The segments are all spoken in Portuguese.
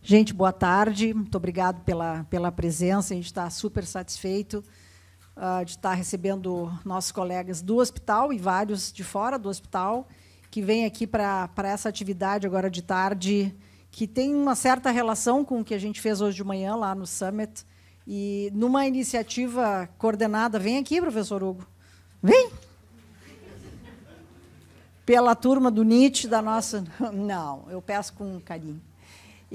Gente, boa tarde. Muito obrigado pela presença. A gente está super satisfeito de estar recebendo nossos colegas do hospital e vários de fora do hospital, que vêm aqui para essa atividade agora de tarde, que tem uma certa relação com o que a gente fez hoje de manhã lá no Summit, e numa iniciativa coordenada. Vem aqui, professor Hugo. Vem! Pela turma do NIT, da nossa... Não, eu peço com carinho.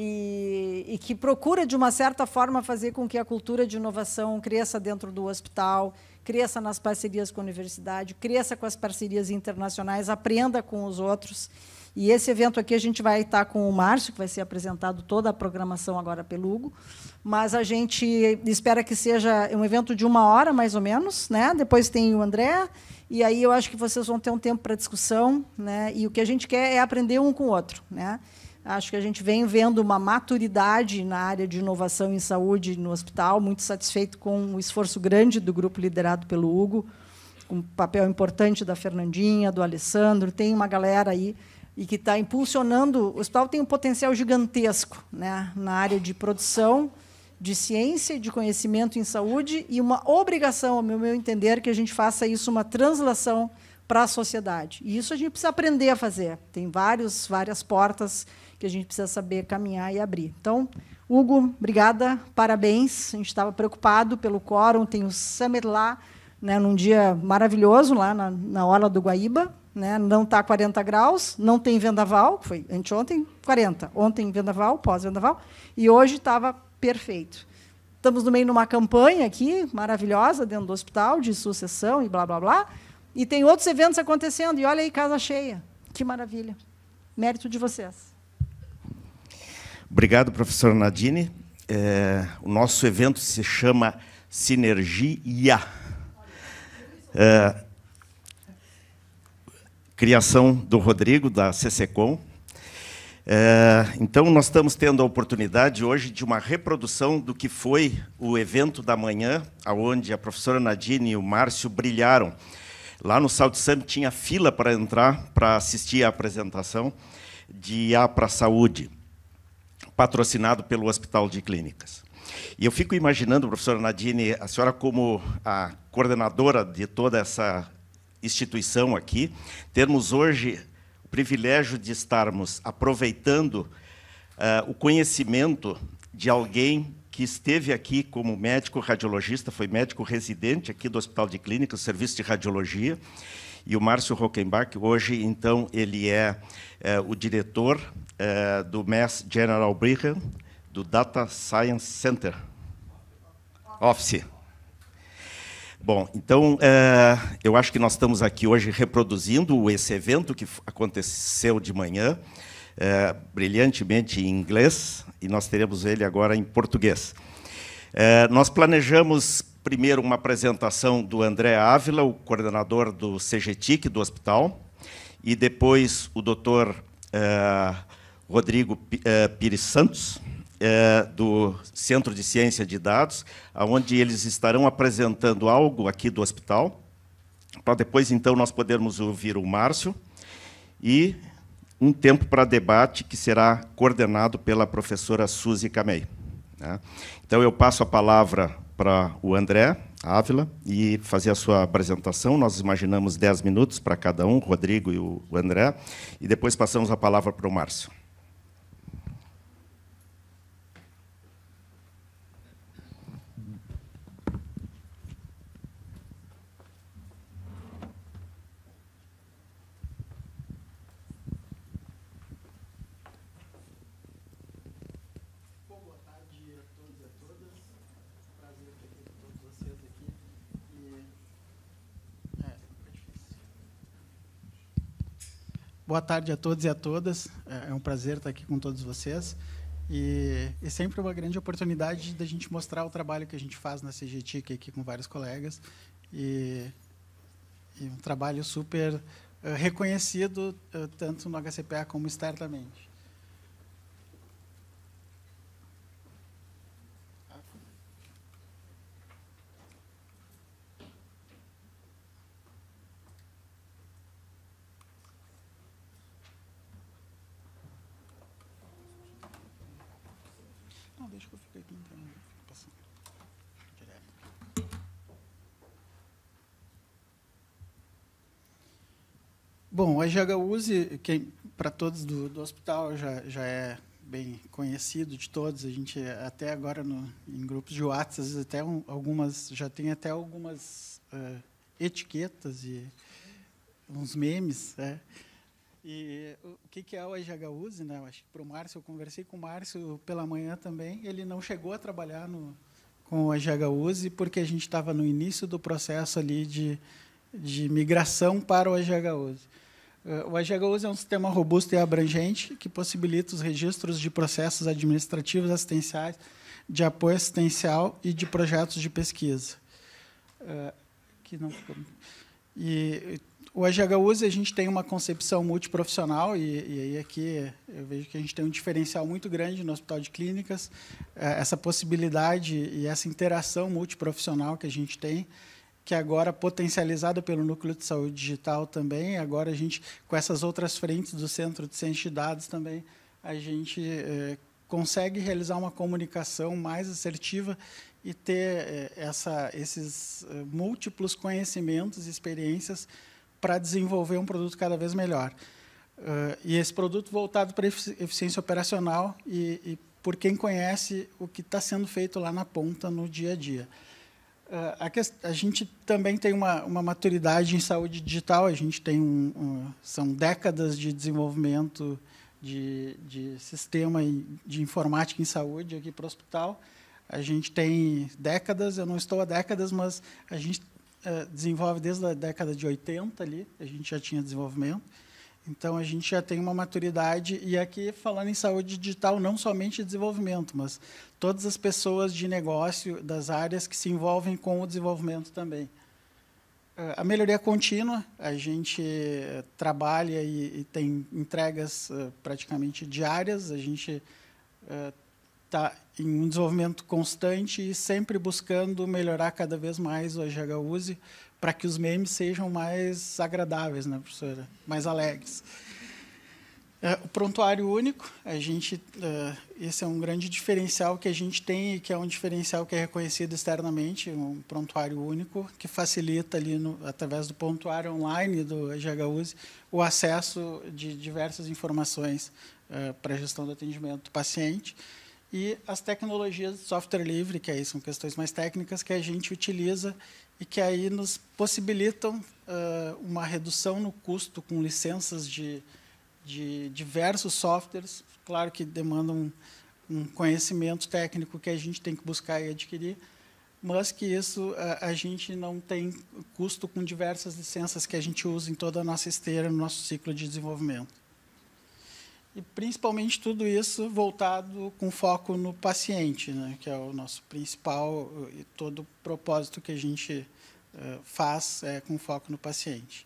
E que procura, de uma certa forma, fazer com que a cultura de inovação cresça dentro do hospital, cresça nas parcerias com a universidade, cresça com as parcerias internacionais, aprenda com os outros. E esse evento aqui a gente vai estar com o Márcio, que vai ser apresentado toda a programação agora pelo Hugo, mas a gente espera que seja um evento de 1 hora, mais ou menos, né? Depois tem o André, e aí eu acho que vocês vão ter um tempo para discussão, né? E o que a gente quer é aprender um com o outro, né? Acho que a gente vem vendo uma maturidade na área de inovação em saúde no hospital, muito satisfeito com o esforço grande do grupo liderado pelo Hugo, com um papel importante da Fernandinha, do Alessandro, tem uma galera aí e que está impulsionando. O hospital tem um potencial gigantesco, né, na área de produção, de ciência e de conhecimento em saúde, e uma obrigação, ao meu entender, que a gente faça isso uma translação para a sociedade. E isso a gente precisa aprender a fazer. Tem várias portas que a gente precisa saber caminhar e abrir. Então, Hugo, obrigada, parabéns. A gente estava preocupado pelo quórum, tem o Summit lá, né, num dia maravilhoso, lá na Orla do Guaíba, né, não está 40 graus, não tem vendaval, foi anteontem 40, ontem vendaval, pós-vendaval, e hoje estava perfeito. Estamos no meio de uma campanha aqui, maravilhosa, dentro do hospital, de sucessão e blá, blá, blá, e tem outros eventos acontecendo, e olha aí, casa cheia. Que maravilha. Mérito de vocês. Obrigado, professora Nadine. O nosso evento se chama Sinergia. Criação do Rodrigo, da CCCom. Então, nós estamos tendo a oportunidade hoje de uma reprodução do que foi o evento da manhã, onde a professora Nadine e o Márcio brilharam. Lá no South Summit tinha fila para entrar, para assistir à apresentação de IA para a Saúde, patrocinado pelo Hospital de Clínicas. E eu fico imaginando, professora Nadine, a senhora como a coordenadora de toda essa instituição aqui, termos hoje o privilégio de estarmos aproveitando o conhecimento de alguém que esteve aqui como médico radiologista, foi médico residente aqui do Hospital de Clínicas, Serviço de Radiologia, e o Márcio Rockenbach, hoje, então, ele é o diretor do Mass General Brigham, do Data Science Center Office. Bom, então, eu acho que nós estamos aqui hoje reproduzindo esse evento que aconteceu de manhã, brilhantemente em inglês, e nós teremos ele agora em português. Nós planejamos, primeiro, uma apresentação do André Ávila, o coordenador do CGTIC, do hospital, e depois o doutor Rodrigo Pires Santos, do Centro de Ciência de Dados, onde eles estarão apresentando algo aqui do hospital, para depois, então, nós podermos ouvir o Márcio, e um tempo para debate que será coordenado pela professora Suzy Camei. Então, eu passo a palavra para o André Ávila e fazer a sua apresentação. Nós imaginamos 10 minutos para cada um, o Rodrigo e o André, e depois passamos a palavra para o Márcio. Boa tarde a todos e a todas. É um prazer estar aqui com todos vocês. E sempre uma grande oportunidade da gente mostrar o trabalho que a gente faz na CGTIC aqui com vários colegas. E um trabalho super reconhecido, tanto no HCPA como externamente. deixa que eu fique aqui, então. Passando direto. Bom, o AGHUSE, para todos do hospital, já é bem conhecido de todos. A gente, até agora, em grupos de WhatsApp, às vezes até já tem até algumas etiquetas e uns memes, né? E o que é o AGHUSE, né? Acho que para o Márcio, eu conversei com o Márcio pela manhã também, ele não chegou a trabalhar com o AGHUSE porque a gente estava no início do processo ali de migração para o AGHUSE. O AGHUSE é um sistema robusto e abrangente que possibilita os registros de processos administrativos assistenciais, de apoio assistencial e de projetos de pesquisa. E o AGHUSE, a gente tem uma concepção multiprofissional, e aí aqui eu vejo que a gente tem um diferencial muito grande no Hospital de Clínicas, essa possibilidade e essa interação multiprofissional que a gente tem, que agora potencializada pelo Núcleo de Saúde Digital também, agora a gente, com essas outras frentes do Centro de Ciência de Dados também, a gente consegue realizar uma comunicação mais assertiva e ter esses múltiplos conhecimentos e experiências para desenvolver um produto cada vez melhor. E esse produto voltado para a eficiência operacional e por quem conhece o que está sendo feito lá na ponta no dia a dia. A gente também tem uma maturidade em saúde digital, a gente tem são décadas de desenvolvimento de sistema de informática em saúde aqui para o hospital. A gente tem décadas, eu não estou há décadas, mas a gente desenvolve desde a década de 80 ali, a gente já tinha desenvolvimento. Então, a gente já tem uma maturidade, e aqui, falando em saúde digital, não somente desenvolvimento, mas todas as pessoas de negócio das áreas que se envolvem com o desenvolvimento também. A melhoria contínua, a gente trabalha e tem entregas praticamente diárias, a gente está em um desenvolvimento constante e sempre buscando melhorar cada vez mais o AGHUSE para que os memes sejam mais agradáveis, né, professora? Mais alegres. O prontuário único, esse é um grande diferencial que a gente tem e que é um diferencial que é reconhecido externamente, um prontuário único que facilita ali, através do prontuário online do AGHUSE, o acesso de diversas informações para a gestão do atendimento do paciente. E as tecnologias de software livre, que aí são questões mais técnicas, que a gente utiliza e que aí nos possibilitam uma redução no custo com licenças de diversos softwares, claro que demandam um conhecimento técnico que a gente tem que buscar e adquirir, mas que isso a gente não tem custo com diversas licenças que a gente usa em toda a nossa esteira, no nosso ciclo de desenvolvimento. E, principalmente, tudo isso voltado com foco no paciente, né, que é o nosso principal, e todo o propósito que a gente faz é com foco no paciente.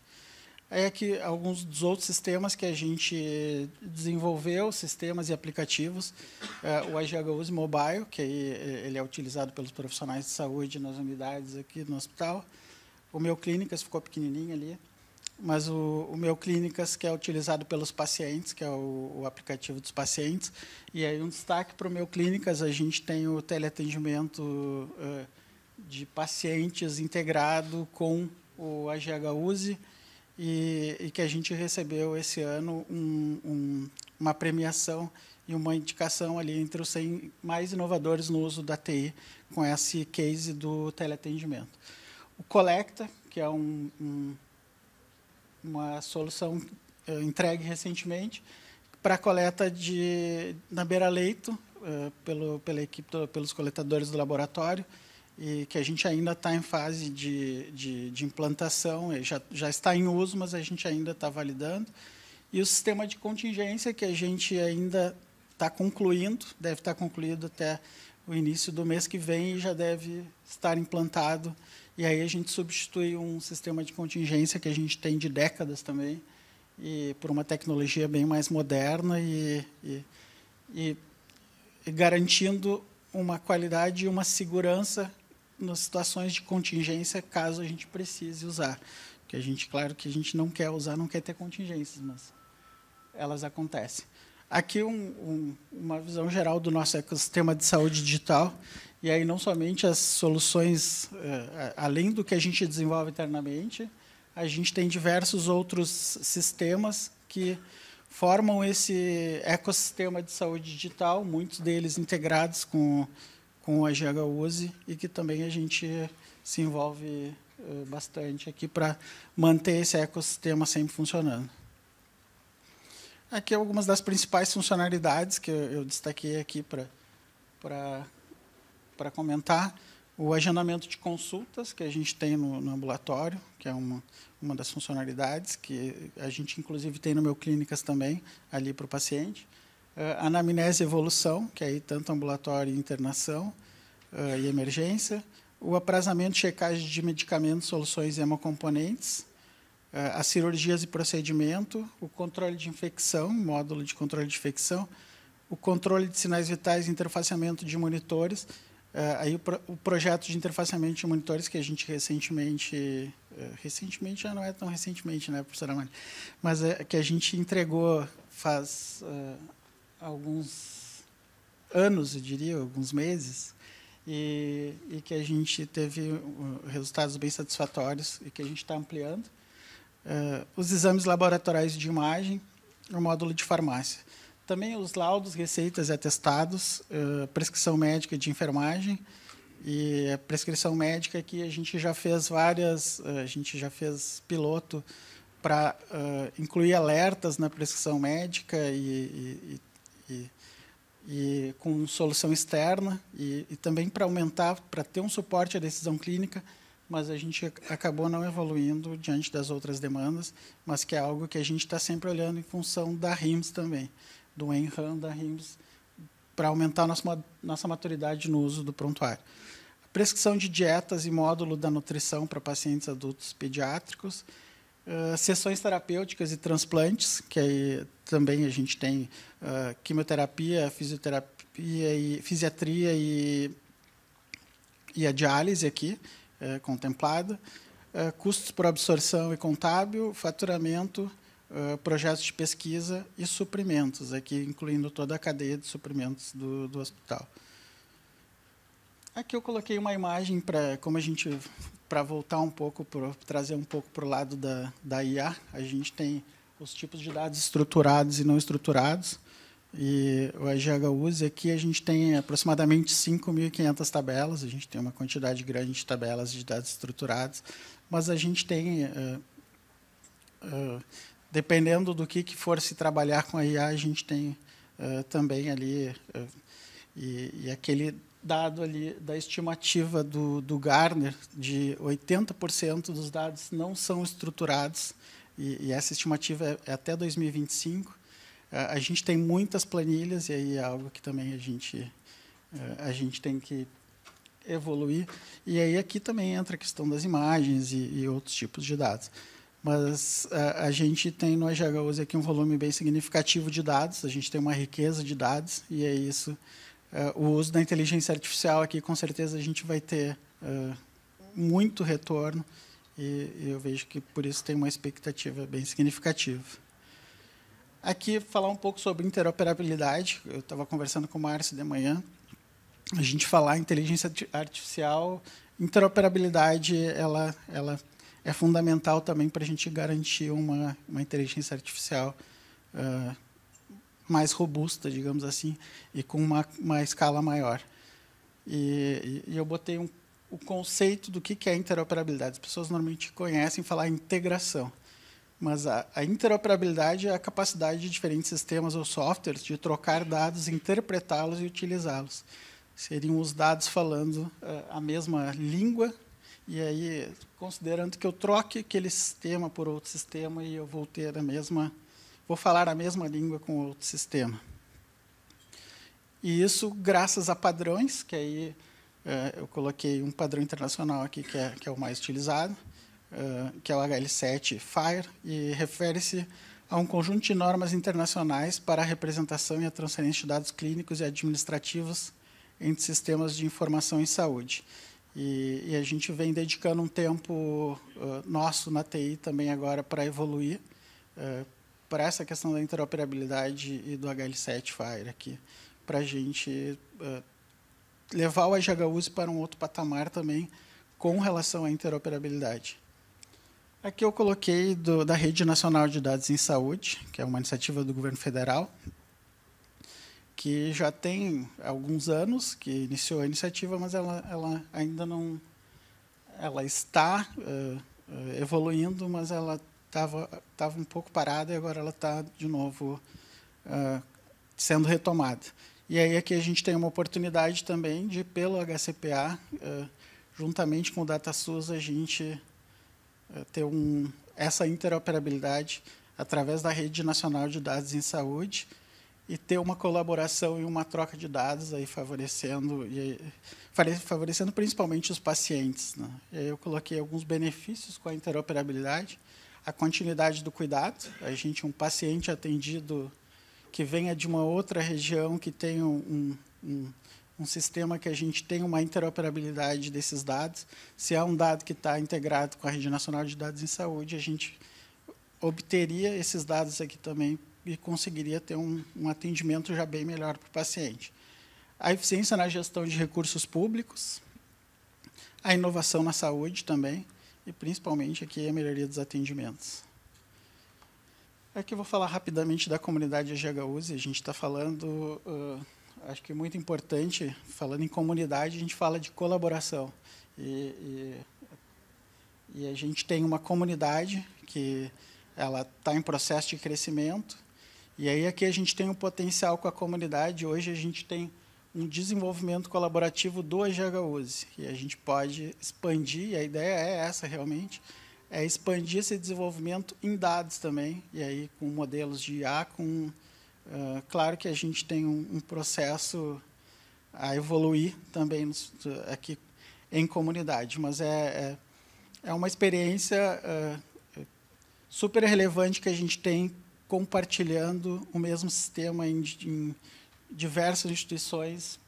Aí aqui alguns dos outros sistemas que a gente desenvolveu, sistemas e aplicativos. O AGHUSE Mobile, que aí ele é utilizado pelos profissionais de saúde nas unidades aqui no hospital. O Meu Clínicas ficou pequenininho ali. Mas o Meu Clínicas, que é utilizado pelos pacientes, que é o aplicativo dos pacientes. E aí um destaque para o Meu Clínicas, a gente tem o teleatendimento de pacientes integrado com o AGHUSE e que a gente recebeu esse ano uma premiação e uma indicação ali entre os 100 mais inovadores no uso da TI com esse case do teleatendimento. O Colecta, que é uma solução entregue recentemente para a coleta na beira-leito pela equipe, pelos coletadores do laboratório, e que a gente ainda está em fase de implantação, já está em uso, mas a gente ainda está validando. E o sistema de contingência, que a gente ainda está concluindo, deve estar concluído até o início do mês que vem e já deve estar implantado. E aí a gente substitui um sistema de contingência que a gente tem de décadas também, e por uma tecnologia bem mais moderna e garantindo uma qualidade e uma segurança nas situações de contingência, caso a gente precise usar. Claro que a gente não quer usar, não quer ter contingências, mas elas acontecem. Aqui uma visão geral do nosso ecossistema de saúde digital, e aí não somente as soluções, além do que a gente desenvolve internamente, a gente tem diversos outros sistemas que formam esse ecossistema de saúde digital, muitos deles integrados com a GHUSE, e que também a gente se envolve bastante aqui para manter esse ecossistema sempre funcionando. Aqui algumas das principais funcionalidades que eu destaquei aqui para comentar. O agendamento de consultas que a gente tem no ambulatório, que é uma das funcionalidades, que a gente, inclusive, tem no Meu Clínicas também, ali para o paciente. Anamnese e evolução, que aí tanto ambulatório e internação e emergência. O aprazamento e checagem de medicamentos, soluções e hemocomponentes. As cirurgias e procedimento, o controle de infecção, módulo de controle de infecção, o controle de sinais vitais e interfaceamento de monitores. Aí o projeto de interfaceamento de monitores que a gente recentemente já não é tão recentemente, né, professora Mari, mas que a gente entregou faz alguns anos, eu diria, alguns meses, e que a gente teve resultados bem satisfatórios e que a gente está ampliando. Os exames laboratoriais de imagem, o módulo de farmácia. Também os laudos, receitas e atestados, prescrição médica de enfermagem, e a prescrição médica aqui a gente já fez piloto para incluir alertas na prescrição médica e com solução externa, e também para aumentar, para ter um suporte à decisão clínica, mas a gente acabou não evoluindo diante das outras demandas, mas que é algo que a gente está sempre olhando em função da RIMS também, do ENRAM da RIMS, para aumentar nossa maturidade no uso do prontuário. A prescrição de dietas e módulo da nutrição para pacientes adultos pediátricos, sessões terapêuticas e transplantes, que aí também a gente tem quimioterapia, fisiatria e a diálise aqui, contemplada, custos por absorção e contábil, faturamento, projetos de pesquisa e suprimentos, aqui incluindo toda a cadeia de suprimentos do hospital. Aqui eu coloquei uma imagem para voltar um pouco, trazer um pouco para o lado da IA. A gente tem os tipos de dados estruturados e não estruturados. E o GHUSE aqui a gente tem aproximadamente 5.500 tabelas, a gente tem uma quantidade grande de tabelas de dados estruturados, mas a gente tem, dependendo do que for se trabalhar com a IA, a gente tem também ali, e aquele dado ali da estimativa do Gartner, de 80% dos dados não são estruturados, e essa estimativa é até 2025. A gente tem muitas planilhas, e aí é algo que também a gente tem que evoluir. E aí aqui também entra a questão das imagens e outros tipos de dados. Mas a gente tem no GHUSE aqui um volume bem significativo de dados, a gente tem uma riqueza de dados, e é isso. O uso da inteligência artificial aqui, com certeza, a gente vai ter muito retorno, e eu vejo que, por isso, tem uma expectativa bem significativa. Aqui, falar um pouco sobre interoperabilidade. Eu estava conversando com o Márcio de manhã. A gente falar inteligência artificial, interoperabilidade, ela é fundamental também para a gente garantir uma inteligência artificial mais robusta, digamos assim, e com uma escala maior. E eu botei o conceito do que é interoperabilidade. As pessoas normalmente conhecem falar integração. Mas a interoperabilidade é a capacidade de diferentes sistemas ou softwares de trocar dados, interpretá-los e utilizá-los. Seriam os dados falando a mesma língua, e aí, considerando que eu troque aquele sistema por outro sistema e eu vou falar a mesma língua com outro sistema. E isso graças a padrões, que aí eu coloquei um padrão internacional aqui, que é o mais utilizado, que é o HL7 FHIR, e refere-se a um conjunto de normas internacionais para a representação e a transferência de dados clínicos e administrativos entre sistemas de informação em saúde. E a gente vem dedicando um tempo nosso na TI também agora para evoluir, para essa questão da interoperabilidade e do HL7 Fire aqui, para a gente levar o HGUSE para um outro patamar também com relação à interoperabilidade. Aqui eu coloquei da Rede Nacional de Dados em Saúde, que é uma iniciativa do governo federal, que já tem alguns anos que iniciou a iniciativa, mas ela ainda não... Ela está evoluindo, mas ela estava um pouco parada e agora ela está, de novo, sendo retomada. E aí aqui a gente tem uma oportunidade também de, pelo HCPA, juntamente com o DataSUS, a gente ter essa interoperabilidade através da Rede Nacional de Dados em Saúde e ter uma colaboração e uma troca de dados aí favorecendo principalmente os pacientes, né? E aí eu coloquei alguns benefícios com a interoperabilidade, a continuidade do cuidado, um paciente atendido que venha de uma outra região, que tenha um sistema que a gente tenha uma interoperabilidade desses dados. Se há um dado que está integrado com a Rede Nacional de Dados em Saúde, a gente obteria esses dados aqui também e conseguiria ter um atendimento já bem melhor para o paciente. A eficiência na gestão de recursos públicos, a inovação na saúde também, e principalmente aqui a melhoria dos atendimentos. Aqui eu vou falar rapidamente da comunidade HGUSE. A gente está falando, acho que é muito importante, falando em comunidade, a gente fala de colaboração. E a gente tem uma comunidade que ela está em processo de crescimento, e aí aqui a gente tem um potencial com a comunidade. Hoje a gente tem um desenvolvimento colaborativo do HGUSE, e a gente pode expandir, e a ideia é essa realmente, é expandir esse desenvolvimento em dados também, e aí com modelos de IA, claro que a gente tem um processo a evoluir também aqui em comunidade, mas é uma experiência super relevante que a gente tem compartilhando o mesmo sistema em diversas instituições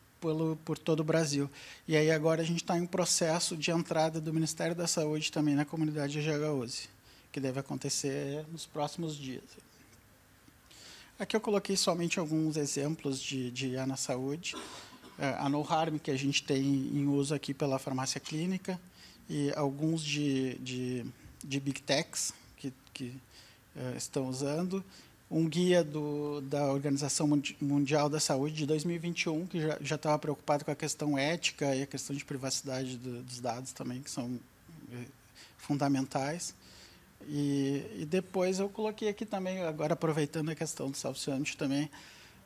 por todo o Brasil. E aí agora a gente está em um processo de entrada do Ministério da Saúde também na comunidade HGUSE, que deve acontecer nos próximos dias. Aqui eu coloquei somente alguns exemplos de IA na saúde. A No Harm, que a gente tem em uso aqui pela farmácia clínica, e alguns de Big Techs que estão usando. Um guia da Organização Mundial da Saúde de 2021, que já estava preocupado com a questão ética e a questão de privacidade dos dados também, que são fundamentais. E depois eu coloquei aqui também, agora aproveitando a questão do South Summit também,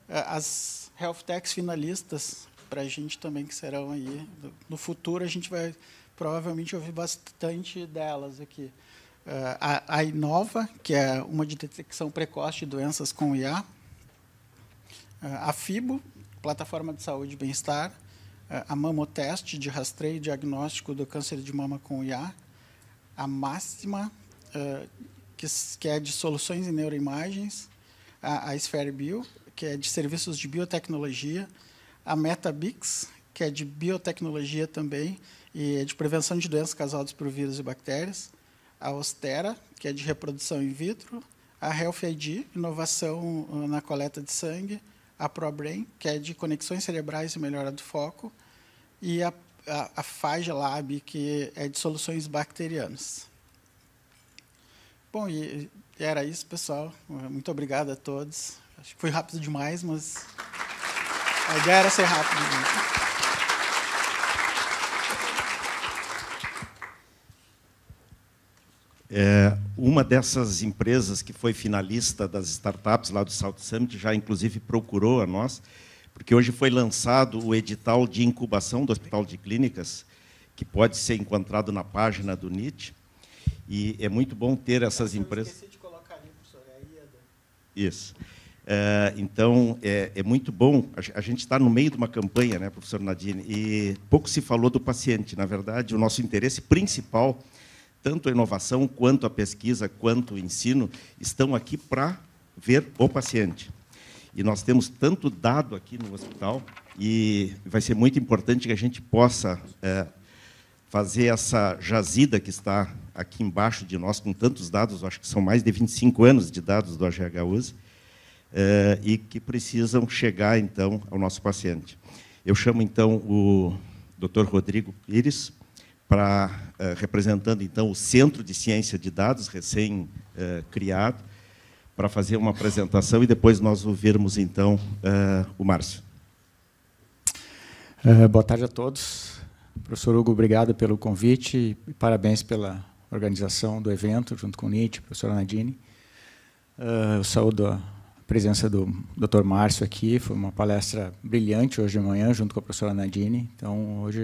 as Health Techs finalistas, para a gente também, que serão aí. No futuro, a gente vai provavelmente ouvir bastante delas aqui. A Inova, que é uma de detecção precoce de doenças com IA. A FIBO, Plataforma de Saúde e Bem-Estar. A Mamotest, de rastreio e diagnóstico do câncer de mama com IA. A Máxima, que é de soluções em neuroimagens. A Sphere Bio, que é de serviços de biotecnologia. A Metabix, que é de biotecnologia também, e é de prevenção de doenças causadas por vírus e bactérias. A Ostera, que é de reprodução in vitro. A Health ID, inovação na coleta de sangue. A ProBrain, que é de conexões cerebrais e melhora do foco. E a Phage Lab, que é de soluções bacterianas. Bom, e era isso, pessoal. Muito obrigado a todos. Acho que foi rápido demais, mas a ideia era ser rápido. Uma dessas empresas que foi finalista das startups lá do South Summit já, inclusive, procurou a nós, porque hoje foi lançado o edital de incubação do Hospital de Clínicas, que pode ser encontrado na página do NIT, e é muito bom ter essas empresas... Esqueci de colocar ali, professor, é a IEDA. Isso. Então, é muito bom. A gente está no meio de uma campanha, né, professor Nadine, e pouco se falou do paciente. Na verdade, o nosso interesse principal, tanto a inovação, quanto a pesquisa, quanto o ensino, estão aqui para ver o paciente. E nós temos tanto dado aqui no hospital, e vai ser muito importante que a gente possa fazer essa jazida que está aqui embaixo de nós, com tantos dados, acho que são mais de 25 anos de dados do AGHUSE, e que precisam chegar, então, ao nosso paciente. Eu chamo, então, o Dr. Rodrigo Pires, representando, então, o Centro de Ciência de Dados, recém-criado, para fazer uma apresentação e depois nós ouvirmos, então, o Márcio. Boa tarde a todos. Professor Hugo, obrigado pelo convite e parabéns pela organização do evento, junto com o NIT, professora Nadine. Eu saúdo a presença do Dr. Márcio aqui, foi uma palestra brilhante hoje de manhã, junto com a professora Nadine. Então, hoje,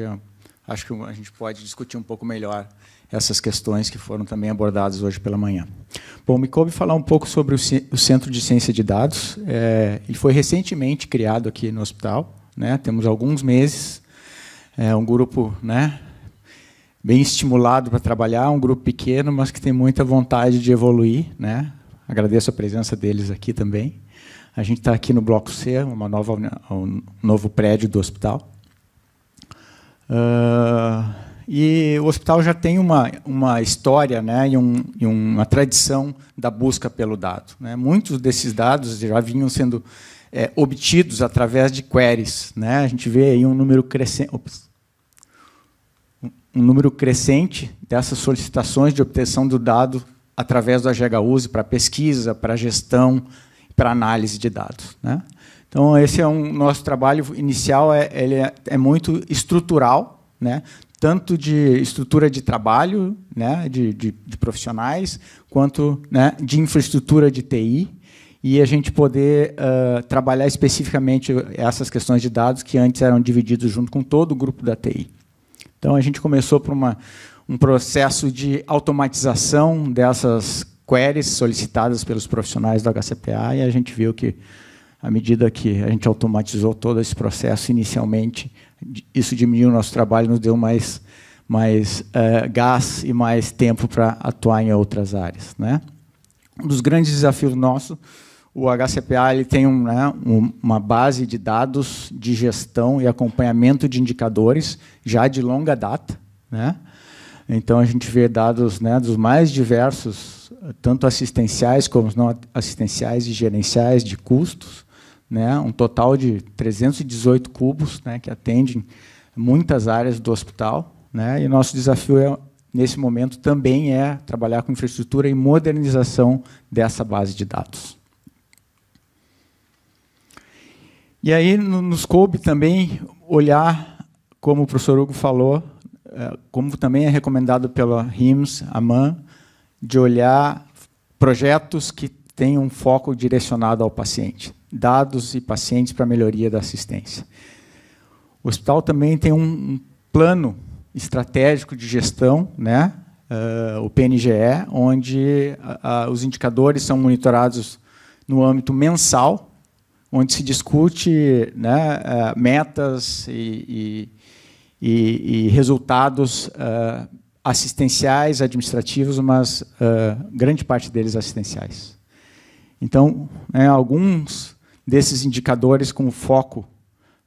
acho que a gente pode discutir um pouco melhor essas questões que foram também abordadas hoje pela manhã. Bom, me coube falar um pouco sobre o Centro de Ciência de Dados. Ele foi recentemente criado aqui no hospital, né? Temos alguns meses. É um grupo, né, bem estimulado para trabalhar, um grupo pequeno, mas que tem muita vontade de evoluir, né? Agradeço a presença deles aqui também. A gente está aqui no Bloco C, um novo prédio do hospital. E o hospital já tem uma história, né, e uma tradição da busca pelo dado, né? Muitos desses dados já vinham sendo obtidos através de queries, né? A gente vê aí um número crescente dessas solicitações de obtenção do dado através do AGHUSE para pesquisa, para gestão, para análise de dados, né? Então, esse é nosso trabalho inicial, ele é muito estrutural, né? Tanto de estrutura de trabalho, né, de profissionais, quanto, né, de infraestrutura de TI, e a gente poder trabalhar especificamente essas questões de dados que antes eram divididos junto com todo o grupo da TI. Então, a gente começou por um processo de automatização dessas queries solicitadas pelos profissionais do HCPA, e a gente viu que, à medida que a gente automatizou todo esse processo inicialmente, isso diminuiu o nosso trabalho, nos deu mais gás e mais tempo para atuar em outras áreas, né? Um dos grandes desafios nossos, o HCPA ele tem uma base de dados de gestão e acompanhamento de indicadores já de longa data, né? Então, a gente vê dados, né, dos mais diversos, tanto assistenciais como não assistenciais e gerenciais de custos, né? Um total de 318 cubos, né, que atendem muitas áreas do hospital, né? E o nosso desafio, nesse momento, também é trabalhar com infraestrutura e modernização dessa base de dados. E aí nos coube também olhar, como o professor Hugo falou, como também é recomendado pela RIMS, AMAN, de olhar projetos que tenham um foco direcionado ao paciente, dados e pacientes para a melhoria da assistência. O hospital também tem um plano estratégico de gestão, né? O PNGE, onde os indicadores são monitorados no âmbito mensal, onde se discute, né, metas e resultados assistenciais, administrativos, mas grande parte deles assistenciais. Então, né, alguns desses indicadores com foco,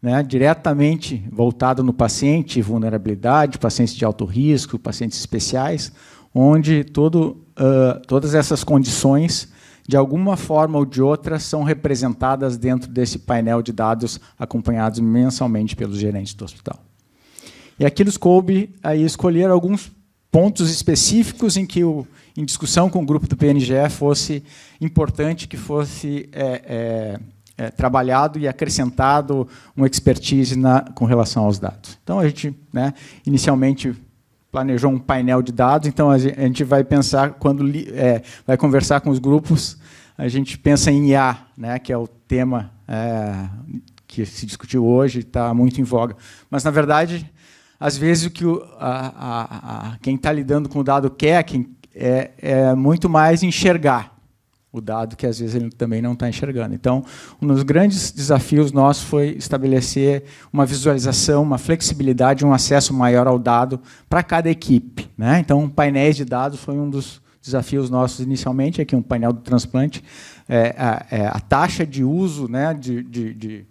né, diretamente voltado no paciente, vulnerabilidade, pacientes de alto risco, pacientes especiais, onde todas essas condições, de alguma forma ou de outra, são representadas dentro desse painel de dados acompanhados mensalmente pelos gerentes do hospital. E aqui nos coube aí escolher alguns pontos específicos em que, em discussão com o grupo do PNGE, fosse importante que fosse trabalhado e acrescentado uma expertise com relação aos dados. Então, a gente, né, inicialmente planejou um painel de dados, então a gente vai pensar, quando vai conversar com os grupos, a gente pensa em IA, né, que é o tema que se discutiu hoje, está muito em voga. Mas, na verdade, às vezes o que quem está lidando com o dado quer é muito mais enxergar o dado que às vezes ele também não está enxergando. Então, um dos grandes desafios nossos foi estabelecer uma visualização, uma flexibilidade, um acesso maior ao dado para cada equipe, né? Então, painéis de dados foi um dos desafios nossos inicialmente. Aqui um painel do transplante, a taxa de uso, né, de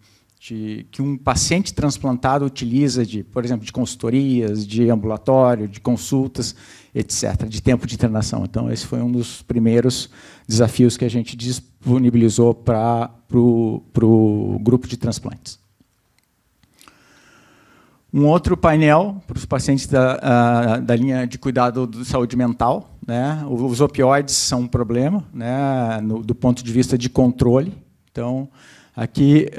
que um paciente transplantado utiliza, por exemplo, de consultorias, de ambulatório, de consultas, etc., de tempo de internação. Então, esse foi um dos primeiros desafios que a gente disponibilizou para o grupo de transplantes. Um outro painel para os pacientes da linha de cuidado de saúde mental, né? Os opioides são um problema, né, do ponto de vista de controle. Então, aqui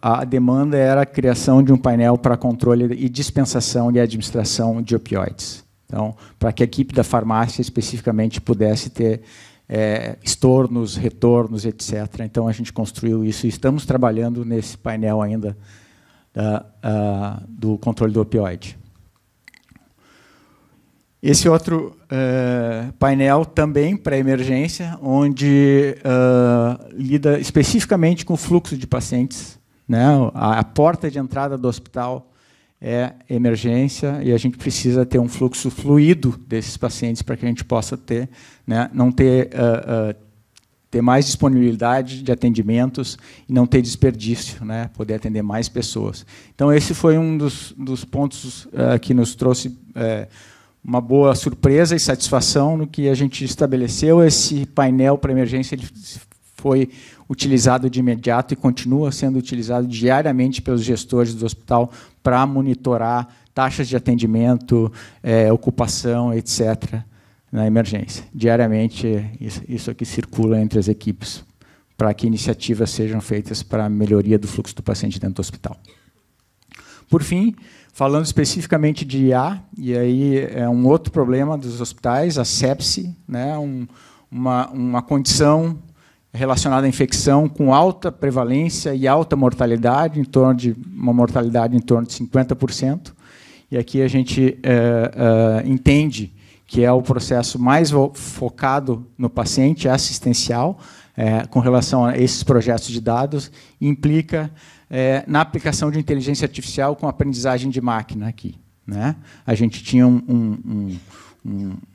a demanda era a criação de um painel para controle e dispensação e administração de opioides. Então, para que a equipe da farmácia especificamente pudesse ter estornos, retornos, etc. Então, a gente construiu isso e estamos trabalhando nesse painel ainda do controle do opioide. Esse outro painel também para emergência, onde lida especificamente com o fluxo de pacientes, né? A porta de entrada do hospital é emergência e a gente precisa ter um fluxo fluido desses pacientes para que a gente possa ter, né, não ter mais disponibilidade de atendimentos e não ter desperdício, né, poder atender mais pessoas. Então, esse foi um dos pontos que nos trouxe uma boa surpresa e satisfação no que a gente estabeleceu. Esse painel para emergência ele foi utilizado de imediato e continua sendo utilizado diariamente pelos gestores do hospital para monitorar taxas de atendimento, ocupação, etc., na emergência. Diariamente, isso aqui circula entre as equipes, para que iniciativas sejam feitas para a melhoria do fluxo do paciente dentro do hospital. Por fim, falando especificamente de IA, e aí é um outro problema dos hospitais, a sepse, né, uma condição relacionada à infecção com alta prevalência e alta mortalidade, em torno de uma mortalidade em torno de 50%. E aqui a gente entende que é o processo mais focado no paciente, assistencial, com relação a esses projetos de dados, e implica na aplicação de inteligência artificial com aprendizagem de máquina aqui, né? A gente tinha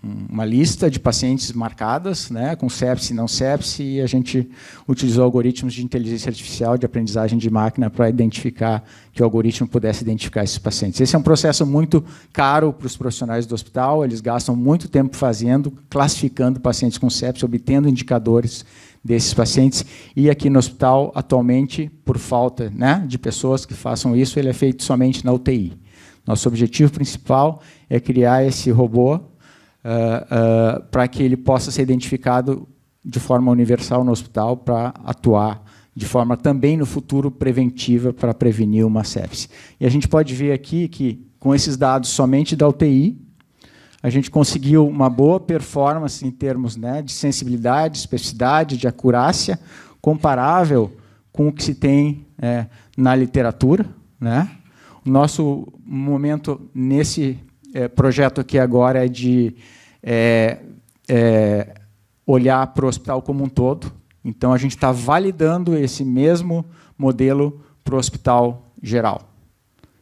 uma lista de pacientes marcadas, né, com sepse e não sepse, e a gente utilizou algoritmos de inteligência artificial de aprendizagem de máquina para identificar, que o algoritmo pudesse identificar esses pacientes. Esse é um processo muito caro para os profissionais do hospital, eles gastam muito tempo fazendo, classificando pacientes com sepse, obtendo indicadores desses pacientes, e aqui no hospital, atualmente, por falta, né, de pessoas que façam isso, ele é feito somente na UTI. Nosso objetivo principal é criar esse robô para que ele possa ser identificado de forma universal no hospital para atuar de forma também no futuro preventiva para prevenir uma sepse. E a gente pode ver aqui que, com esses dados somente da UTI, a gente conseguiu uma boa performance em termos, né, de sensibilidade, especificidade, de acurácia, comparável com o que se tem na literatura, né? O nosso momento nesse projeto aqui agora é de olhar para o hospital como um todo. Então, a gente está validando esse mesmo modelo para o hospital geral.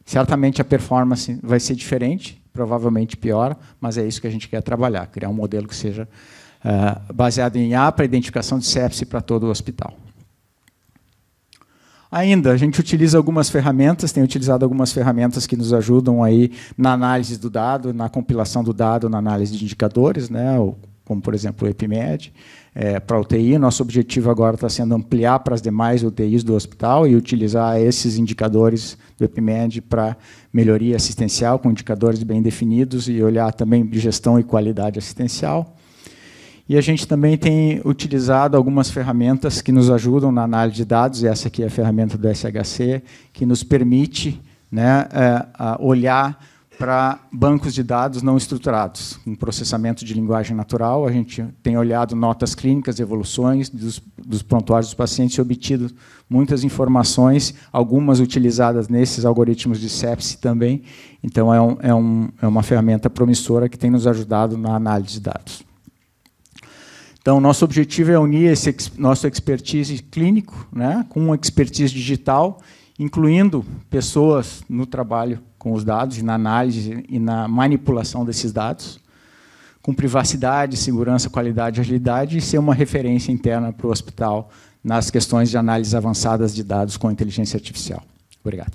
Certamente a performance vai ser diferente, provavelmente pior, mas é isso que a gente quer trabalhar, criar um modelo que seja baseado em IA para identificação de sepse para todo o hospital. Ainda, a gente utiliza algumas ferramentas, tem utilizado algumas ferramentas que nos ajudam aí na análise do dado, na compilação do dado, na análise de indicadores, né, como, por exemplo, o EpiMed, para a UTI. Nosso objetivo agora está sendo ampliar para as demais UTIs do hospital e utilizar esses indicadores do EpiMed para melhoria assistencial, com indicadores bem definidos, e olhar também de gestão e qualidade assistencial. E a gente também tem utilizado algumas ferramentas que nos ajudam na análise de dados, e essa aqui é a ferramenta do SHC, que nos permite, né, olhar para bancos de dados não estruturados, com processamento de linguagem natural. A gente tem olhado notas clínicas, evoluções dos prontuários dos pacientes e obtido muitas informações, algumas utilizadas nesses algoritmos de sepse também. Então, é uma ferramenta promissora que tem nos ajudado na análise de dados. Então, nosso objetivo é unir esse nosso expertise clínico, né, com uma expertise digital, incluindo pessoas no trabalho com os dados, e na análise e na manipulação desses dados, com privacidade, segurança, qualidade e agilidade, e ser uma referência interna para o hospital nas questões de análise avançadas de dados com inteligência artificial. Obrigado.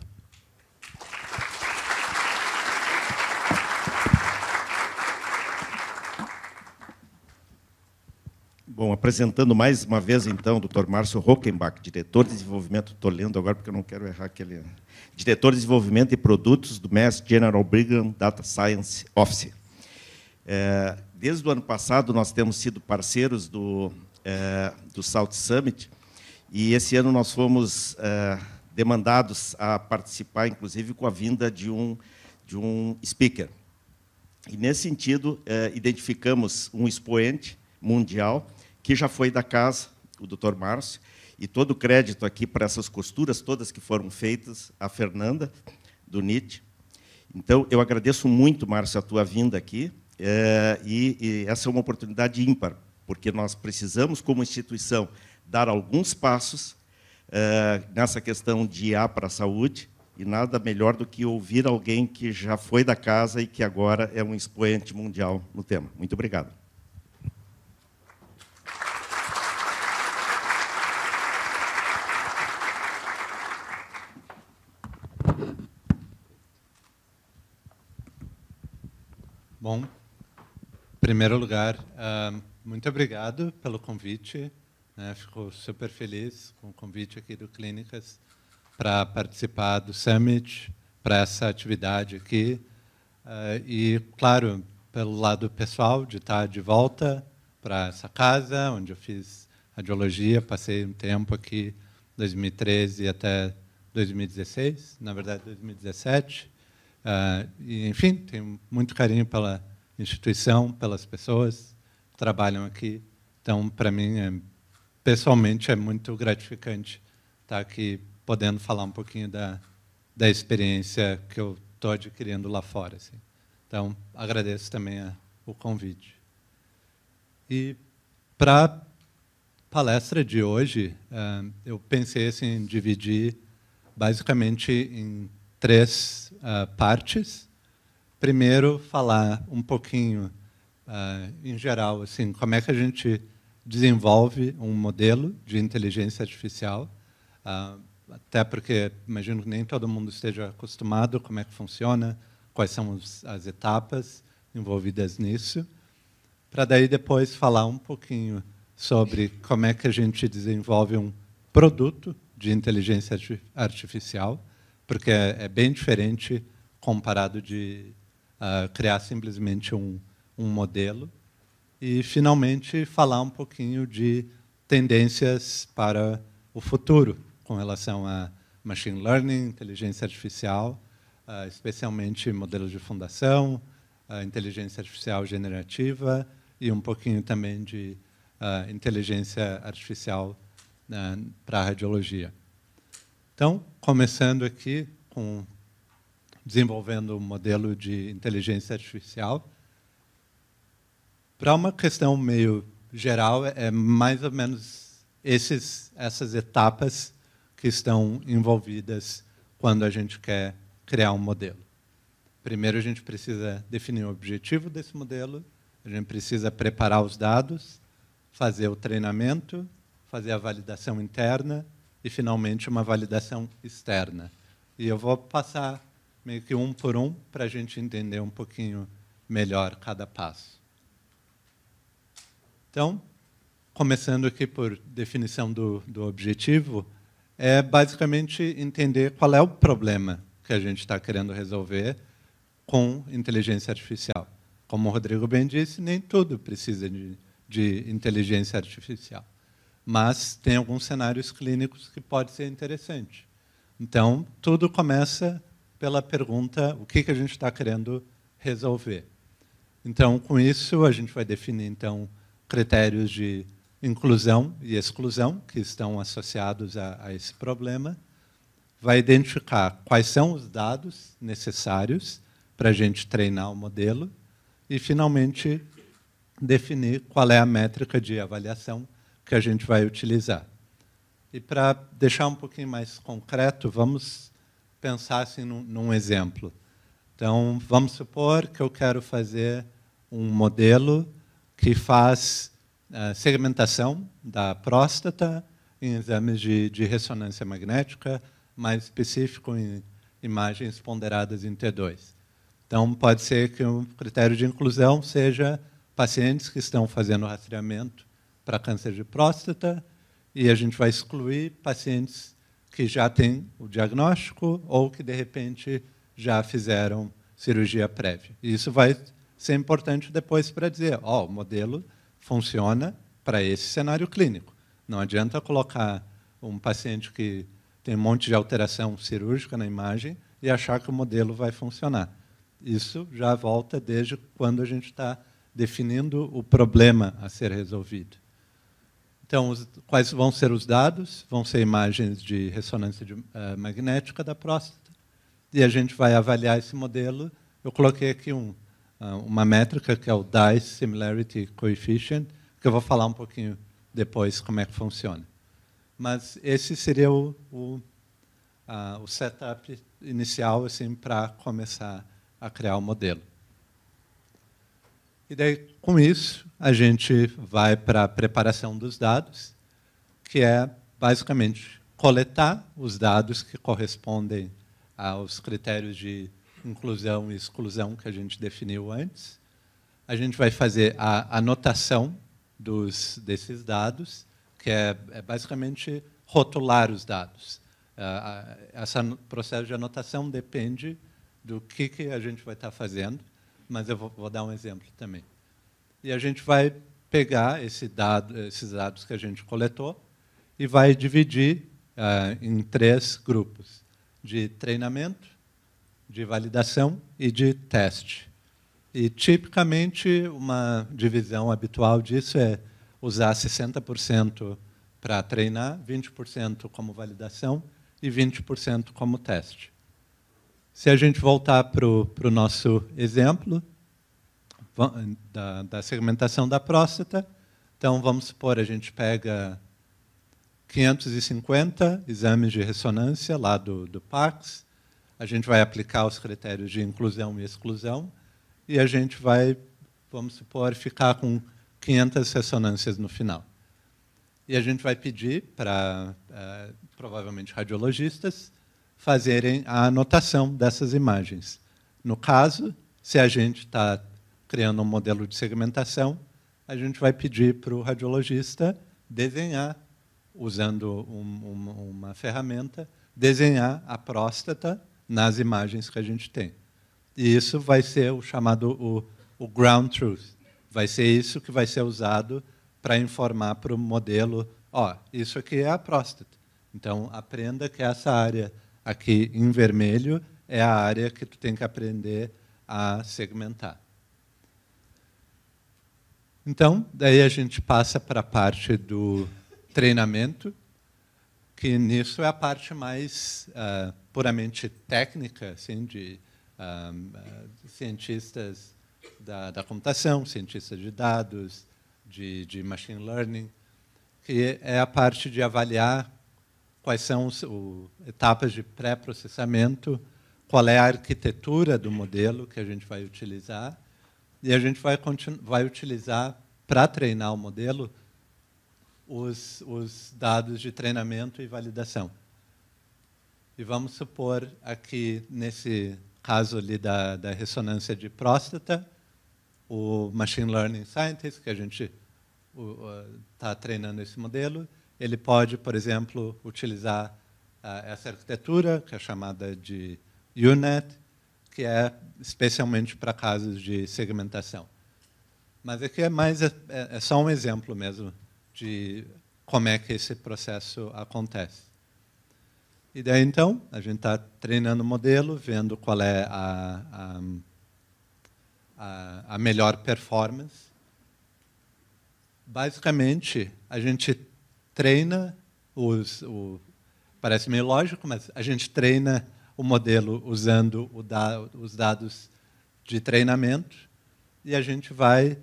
Bom, apresentando mais uma vez, então, o Dr. Márcio Hockenbach, diretor de desenvolvimento, estou lendo agora porque eu não quero errar aquele... Diretor de desenvolvimento e produtos do Mass General Brigham Data Science Office. Desde o ano passado, nós temos sido parceiros do South Summit, e esse ano nós fomos demandados a participar, inclusive, com a vinda de um speaker. E, nesse sentido, identificamos um expoente mundial, que já foi da casa, o Dr. Márcio, e todo o crédito aqui para essas costuras todas que foram feitas, a Fernanda, do NIT. Então, eu agradeço muito, Márcio, a tua vinda aqui, e essa é uma oportunidade ímpar, porque nós precisamos, como instituição, dar alguns passos nessa questão de IA para a saúde, e nada melhor do que ouvir alguém que já foi da casa e que agora é um expoente mundial no tema. Muito obrigado. Bom, em primeiro lugar, muito obrigado pelo convite. Fico super feliz com o convite aqui do Clínicas para participar do Summit, para essa atividade aqui. E, claro, pelo lado pessoal, de estar de volta para essa casa, onde eu fiz radiologia, passei um tempo aqui, 2013 até 2016, na verdade, 2017. E, enfim, tenho muito carinho pela instituição, pelas pessoas que trabalham aqui. Então, para mim, pessoalmente, é muito gratificante estar aqui podendo falar um pouquinho da experiência que eu estou adquirindo lá fora. Assim. Então, agradeço também o convite. E, para a palestra de hoje, eu pensei assim, em dividir basicamente em 3 partes. Primeiro, falar um pouquinho, em geral, assim, como é que a gente desenvolve um modelo de inteligência artificial, até porque imagino que nem todo mundo esteja acostumado como é que funciona, quais são as etapas envolvidas nisso, para daí depois falar um pouquinho sobre como é que a gente desenvolve um produto de inteligência artificial, porque é bem diferente comparado de criar simplesmente um modelo. E, finalmente, falar um pouquinho de tendências para o futuro com relação a machine learning, inteligência artificial, especialmente modelos de fundação, inteligência artificial generativa e um pouquinho também de inteligência artificial para a radiologia. Então, começando aqui com desenvolvendo um modelo de inteligência artificial. Para uma questão meio geral, é mais ou menos essas etapas que estão envolvidas quando a gente quer criar um modelo. Primeiro, a gente precisa definir o objetivo desse modelo, a gente precisa preparar os dados, fazer o treinamento, fazer a validação interna e, finalmente, uma validação externa. E eu vou passar meio que um por um para a gente entender um pouquinho melhor cada passo. Então, começando aqui por definição do objetivo, é basicamente entender qual é o problema que a gente está querendo resolver com inteligência artificial. Como o Rodrigo bem disse, nem tudo precisa de inteligência artificial. Mas tem alguns cenários clínicos que pode ser interessante. Então, tudo começa pela pergunta, o que a gente está querendo resolver. Então, com isso, a gente vai definir, então, critérios de inclusão e exclusão que estão associados a esse problema. Vai identificar quais são os dados necessários para a gente treinar o modelo e, finalmente, definir qual é a métrica de avaliação que a gente vai utilizar. E, para deixar um pouquinho mais concreto, vamos pensar assim, num exemplo. Então, vamos supor que eu quero fazer um modelo que faz segmentação da próstata em exames de ressonância magnética, mais específico em imagens ponderadas em T2. Então, pode ser que um critério de inclusão seja pacientes que estão fazendo rastreamento para câncer de próstata, e a gente vai excluir pacientes que já têm o diagnóstico ou que, de repente, já fizeram cirurgia prévia. E isso vai ser importante depois para dizer, o modelo funciona para esse cenário clínico. Não adianta colocar um paciente que tem um monte de alteração cirúrgica na imagem e achar que o modelo vai funcionar. Isso já volta desde quando a gente está definindo o problema a ser resolvido. Então, quais vão ser os dados? Vão ser imagens de ressonância magnética da próstata, e a gente vai avaliar esse modelo. Eu coloquei aqui uma métrica, que é o DICE Similarity Coefficient, que eu vou falar um pouquinho depois como é que funciona. Mas esse seria o setup inicial assim, para começar a criar o modelo. E daí, com isso, a gente vai para a preparação dos dados, que é, basicamente, coletar os dados que correspondem aos critérios de inclusão e exclusão que a gente definiu antes. A gente vai fazer a anotação desses dados, que é basicamente rotular os dados. Esse processo de anotação depende do que a gente vai estar fazendo, mas eu vou dar um exemplo também. E a gente vai pegar esses dados que a gente coletou e vai dividir em 3 grupos, de treinamento, de validação e de teste. E, tipicamente, uma divisão habitual disso é usar 60% para treinar, 20% como validação e 20% como teste. Se a gente voltar para o nosso exemplo da segmentação da próstata, então, vamos supor, a gente pega 550 exames de ressonância lá do PACS, a gente vai aplicar os critérios de inclusão e exclusão, e a gente vai, vamos supor, ficar com 500 ressonâncias no final. E a gente vai pedir para, provavelmente, radiologistas fazerem a anotação dessas imagens. No caso, se a gente está criando um modelo de segmentação, a gente vai pedir para o radiologista desenhar, usando uma ferramenta, desenhar a próstata nas imagens que a gente tem. E isso vai ser o chamado o ground truth. Vai ser isso que vai ser usado para informar para o modelo, isso aqui é a próstata. Então, aprenda que essa área aqui em vermelho é a área que tu tem que aprender a segmentar. Então, daí a gente passa para a parte do treinamento, que nisso é a parte mais puramente técnica, assim, de cientistas da computação, cientistas de dados, de machine learning, que é a parte de avaliar quais são as etapas de pré-processamento, qual é a arquitetura do modelo que a gente vai utilizar, e a gente vai utilizar, para treinar o modelo, os dados de treinamento e validação. E vamos supor aqui, nesse caso ali da ressonância de próstata, o Machine Learning Scientist, que a gente está treinando esse modelo, ele pode, por exemplo, utilizar essa arquitetura, que é chamada de UNet, que é especialmente para casos de segmentação. Mas aqui é só um exemplo mesmo de como é que esse processo acontece. E daí, então, a gente está treinando o modelo, vendo qual é a melhor performance. Basicamente, a gente treina parece meio lógico, mas a gente treina o modelo usando os dados de treinamento e a gente vai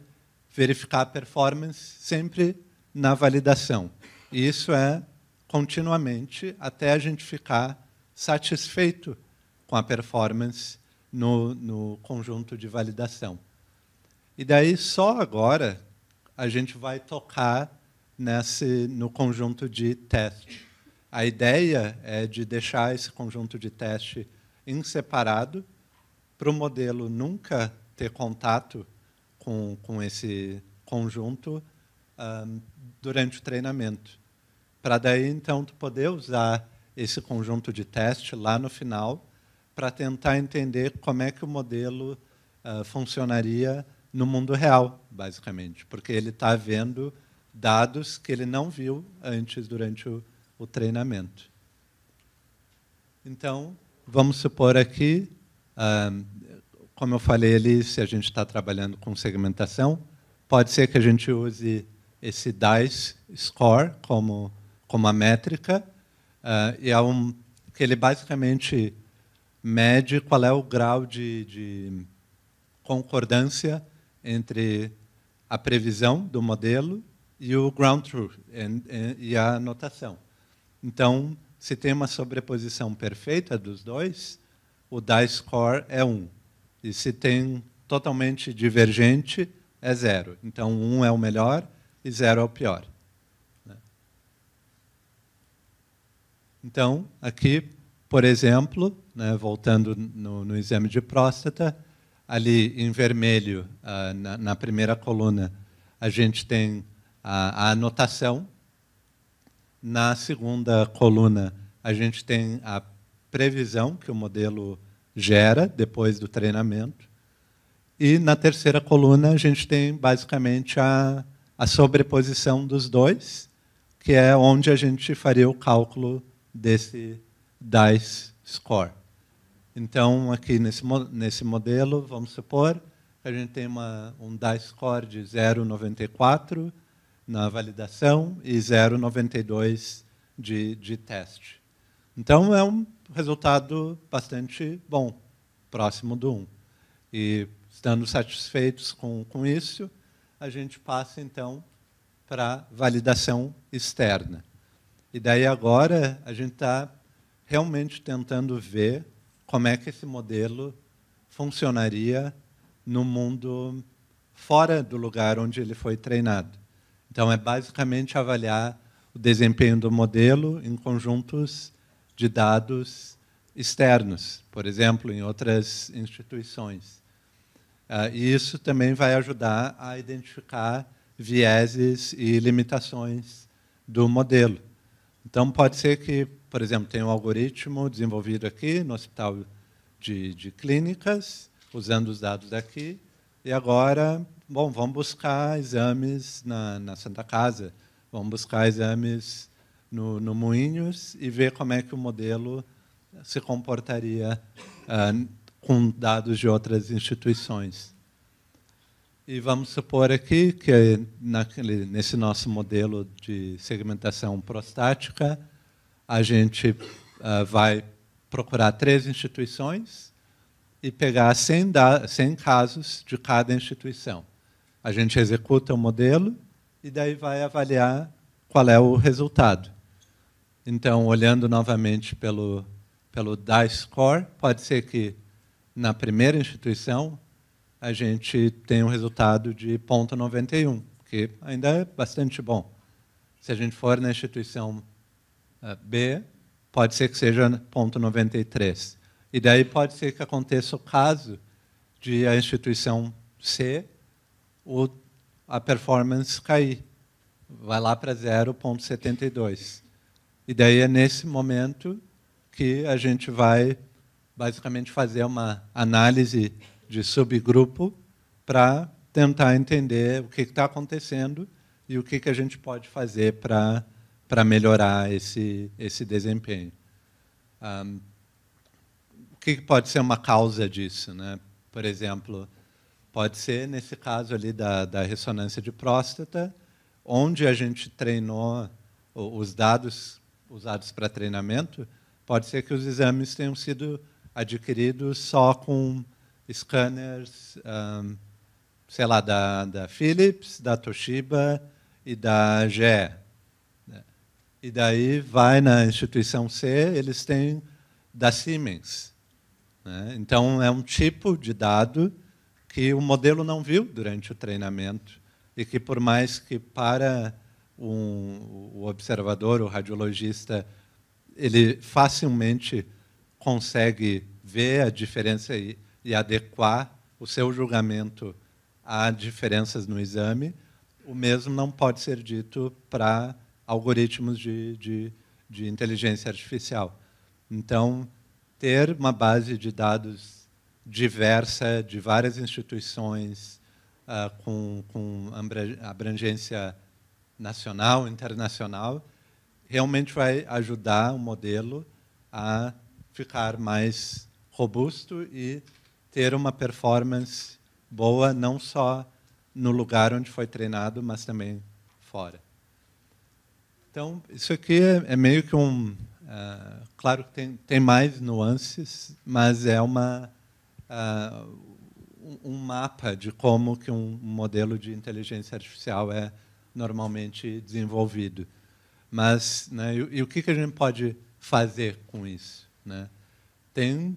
verificar a performance sempre na validação. E isso é continuamente até a gente ficar satisfeito com a performance no conjunto de validação. E daí, só agora, a gente vai tocar no conjunto de teste. A ideia é de deixar esse conjunto de teste em separado, para o modelo nunca ter contato com esse conjunto durante o treinamento. Para daí, então, tu poder usar esse conjunto de teste lá no final para tentar entender como é que o modelo funcionaria no mundo real, basicamente, porque ele está vendo dados que ele não viu antes durante o treinamento. Então, vamos supor aqui, como eu falei ali, se a gente está trabalhando com segmentação, pode ser que a gente use esse DICE score como a métrica, e que ele basicamente mede qual é o grau de concordância entre a previsão do modelo e o ground truth, e a anotação. Então, se tem uma sobreposição perfeita dos dois, o DICE score é 1. E se tem totalmente divergente, é 0. Então, 1 é o melhor e 0 é o pior. Então, aqui, por exemplo, voltando no exame de próstata, ali em vermelho, na primeira coluna, a gente tem a anotação. Na segunda coluna, a gente tem a previsão que o modelo gera depois do treinamento. E na terceira coluna, a gente tem basicamente a sobreposição dos dois, que é onde a gente faria o cálculo desse DICE score. Então, aqui nesse modelo, vamos supor que a gente tem um DICE score de 0,94 na validação e 0,92 de teste. Então, é um resultado bastante bom, próximo do 1. E, estando satisfeitos com isso, a gente passa, então, para a validação externa. E daí, agora, a gente está realmente tentando ver como é que esse modelo funcionaria no mundo fora do lugar onde ele foi treinado. Então, é basicamente avaliar o desempenho do modelo em conjuntos de dados externos, por exemplo, em outras instituições. E isso também vai ajudar a identificar vieses e limitações do modelo. Então, pode ser que, por exemplo, tem um algoritmo desenvolvido aqui no Hospital de Clínicas, usando os dados daqui, e agora, bom, vamos buscar exames na Santa Casa, vamos buscar exames no Moinhos e ver como é que o modelo se comportaria com dados de outras instituições. E vamos supor aqui que nesse nosso modelo de segmentação prostática, a gente vai procurar 3 instituições e pegar 100 casos de cada instituição. A gente executa o modelo e daí vai avaliar qual é o resultado. Então, olhando novamente pelo DICE score, pode ser que na primeira instituição a gente tenha um resultado de 0,91, que ainda é bastante bom. Se a gente for na instituição B, pode ser que seja 0,93. E daí pode ser que aconteça o caso de a instituição C, a performance cair. Vai lá para 0,72. E daí é nesse momento que a gente vai basicamente fazer uma análise de subgrupo para tentar entender o que está acontecendo e o que a gente pode fazer para melhorar esse desempenho. O que pode ser uma causa disso, né? Por exemplo, pode ser, nesse caso ali da ressonância de próstata, onde a gente treinou os dados usados para treinamento, pode ser que os exames tenham sido adquiridos só com scanners, sei lá, da Philips, da Toshiba e da GE. E daí vai na instituição C, eles têm da Siemens. Então, é um tipo de dado que o modelo não viu durante o treinamento e que, por mais que para o observador, o radiologista, ele facilmente consegue ver a diferença e adequar o seu julgamento a diferenças no exame, o mesmo não pode ser dito para algoritmos de inteligência artificial. Então, ter uma base de dados diversa, de várias instituições, com abrangência nacional, internacional, realmente vai ajudar o modelo a ficar mais robusto e ter uma performance boa, não só no lugar onde foi treinado, mas também fora. Então, isso aqui é meio que claro que tem mais nuances, mas é um mapa de como que um modelo de inteligência artificial é normalmente desenvolvido. Mas, né, e o que a gente pode fazer com isso, né? Tem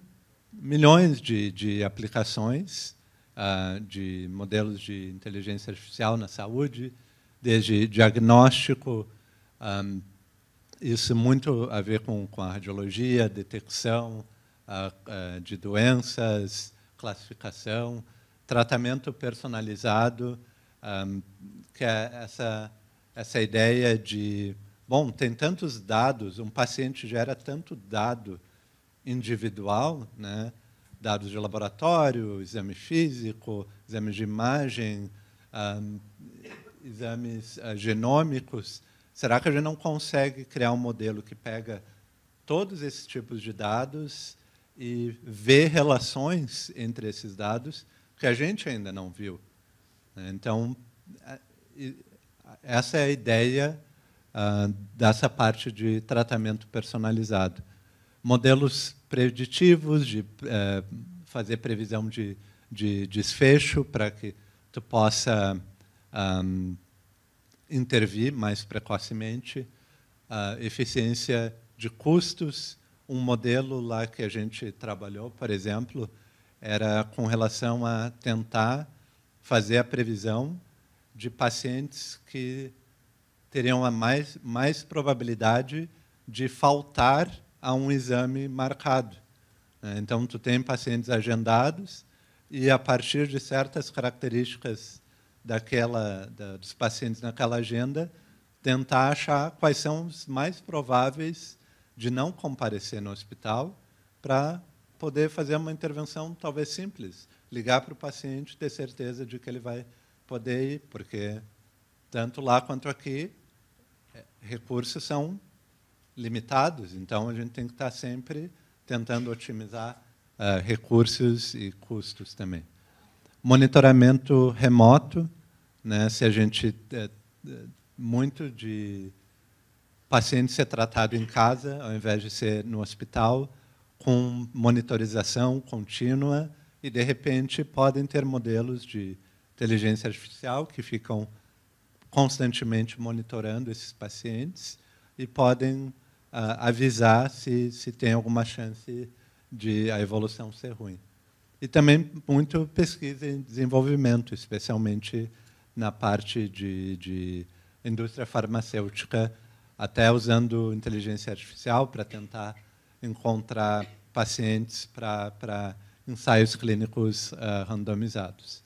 milhões de aplicações de modelos de inteligência artificial na saúde, desde diagnóstico, isso muito a ver com a radiologia, detecção de doenças, classificação, tratamento personalizado, que é essa ideia de, bom, tem tantos dados, um paciente gera tanto dado individual, né? Dados de laboratório, exame físico, exames de imagem, exames genômicos. Será que a gente não consegue criar um modelo que pega todos esses tipos de dados e vê relações entre esses dados que a gente ainda não viu? Então, essa é a ideia dessa parte de tratamento personalizado. Modelos preditivos, de fazer previsão de desfecho para que tu possa intervir mais precocemente, eficiência de custos. Um modelo lá que a gente trabalhou, por exemplo, era com relação a tentar fazer a previsão de pacientes que teriam a mais probabilidade de faltar a um exame marcado. Então, tu tem pacientes agendados e, a partir de certas características dos pacientes naquela agenda, tentar achar quais são os mais prováveis de não comparecer no hospital para poder fazer uma intervenção talvez simples. Ligar para o paciente, ter certeza de que ele vai poder ir, porque tanto lá quanto aqui, recursos são limitados, então a gente tem que estar sempre tentando otimizar recursos e custos também. Monitoramento remoto, né? Se a gente muito de paciente ser tratado em casa, ao invés de ser no hospital, com monitorização contínua, e de repente podem ter modelos de inteligência artificial que ficam constantemente monitorando esses pacientes e podem avisar se tem alguma chance de a evolução ser ruim. E também muito pesquisa e desenvolvimento, especialmente na parte de indústria farmacêutica, até usando inteligência artificial para tentar encontrar pacientes para ensaios clínicos randomizados.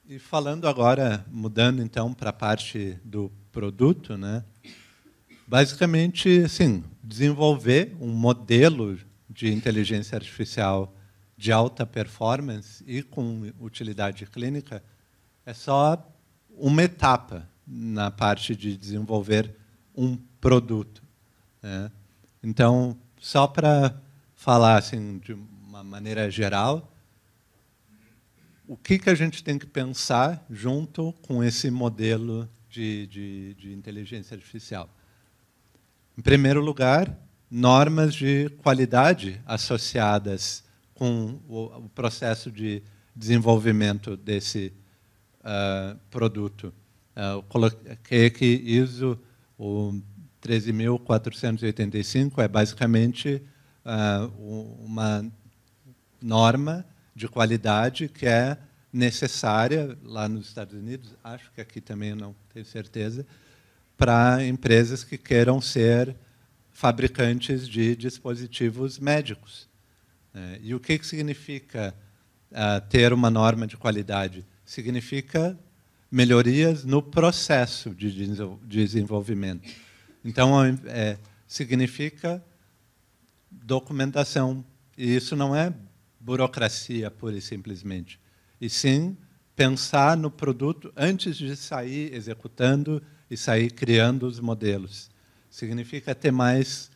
E falando agora, mudando então para a parte do produto, né? Basicamente, assim, desenvolver um modelo de inteligência artificial de alta performance e com utilidade clínica é só uma etapa na parte de desenvolver um produto, né? Então, só para falar assim de uma maneira geral, o que a gente tem que pensar junto com esse modelo de inteligência artificial? Em primeiro lugar, normas de qualidade associadas com o processo de desenvolvimento desse produto. Eu coloquei aqui ISO 13.485, é basicamente uma norma de qualidade que é necessária lá nos Estados Unidos, acho que aqui também não tenho certeza, para empresas que queiram ser fabricantes de dispositivos médicos. E o que significa ter uma norma de qualidade? Significa melhorias no processo de desenvolvimento. Então, significa documentação. E isso não é burocracia, pura e simplesmente. E sim pensar no produto antes de sair executando e sair criando os modelos. Significa ter mais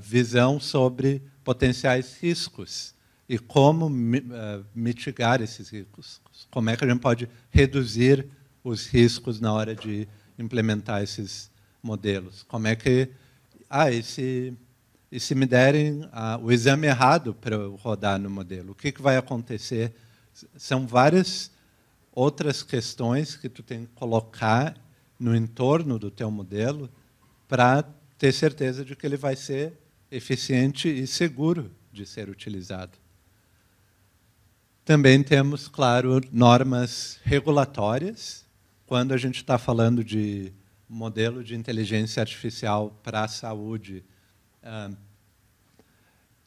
visão sobre potenciais riscos e como mitigar esses riscos. Como é que a gente pode reduzir os riscos na hora de implementar esses modelos? Como é que... E se me derem o exame errado para eu rodar no modelo? O que vai acontecer? São várias outras questões que tu tem que colocar no entorno do teu modelo para ter certeza de que ele vai ser eficiente e seguro de ser utilizado. Também temos, claro, normas regulatórias. Quando a gente está falando de modelo de inteligência artificial para a saúde,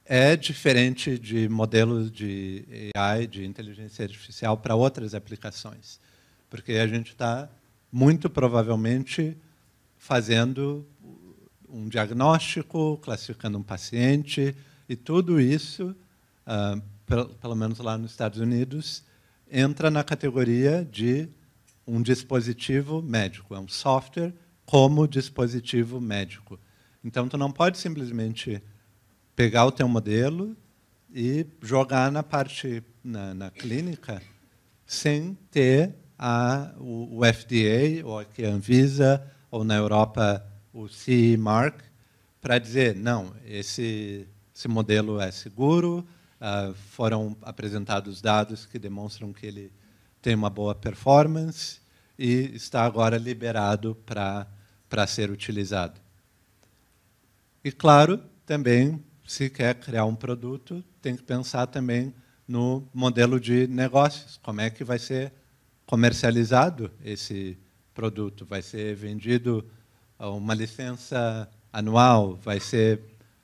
é diferente de modelos de AI, de inteligência artificial, para outras aplicações. Porque a gente está, muito provavelmente, fazendo um diagnóstico, classificando um paciente, e tudo isso, pelo menos lá nos Estados Unidos, entra na categoria de um dispositivo médico. É um software como dispositivo médico. Então, tu não pode simplesmente pegar o teu modelo e jogar na parte, na clínica, sem ter o FDA, ou aqui a Anvisa, ou na Europa o CE Mark, para dizer, não, esse modelo é seguro, foram apresentados dados que demonstram que ele tem uma boa performance e está agora liberado para ser utilizado. E, claro, também, se quer criar um produto, tem que pensar também no modelo de negócios. Como é que vai ser comercializado esse produto? Vai ser vendido uma licença anual? Vai ser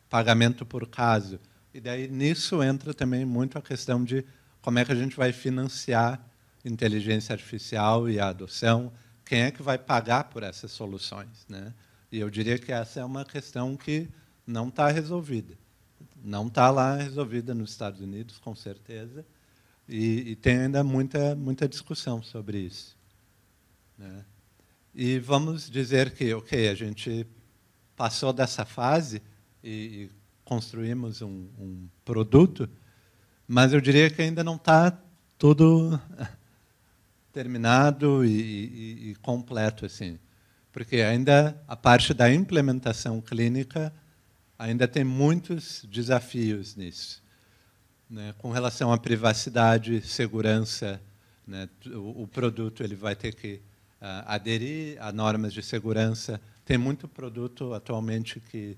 pagamento por caso? E daí nisso entra também muito a questão de como é que a gente vai financiar inteligência artificial e a adoção. Quem é que vai pagar por essas soluções, né? E eu diria que essa é uma questão que não está resolvida. Não está lá resolvida nos Estados Unidos, com certeza, e tem ainda muita discussão sobre isso, né? E vamos dizer que, ok, a gente passou dessa fase e construímos um produto, mas eu diria que ainda não está tudo terminado e completo, assim, porque ainda a parte da implementação clínica ainda tem muitos desafios nisso, né? Com relação à privacidade, segurança, né? O produto ele vai ter que aderir a normas de segurança. Tem muito produto atualmente que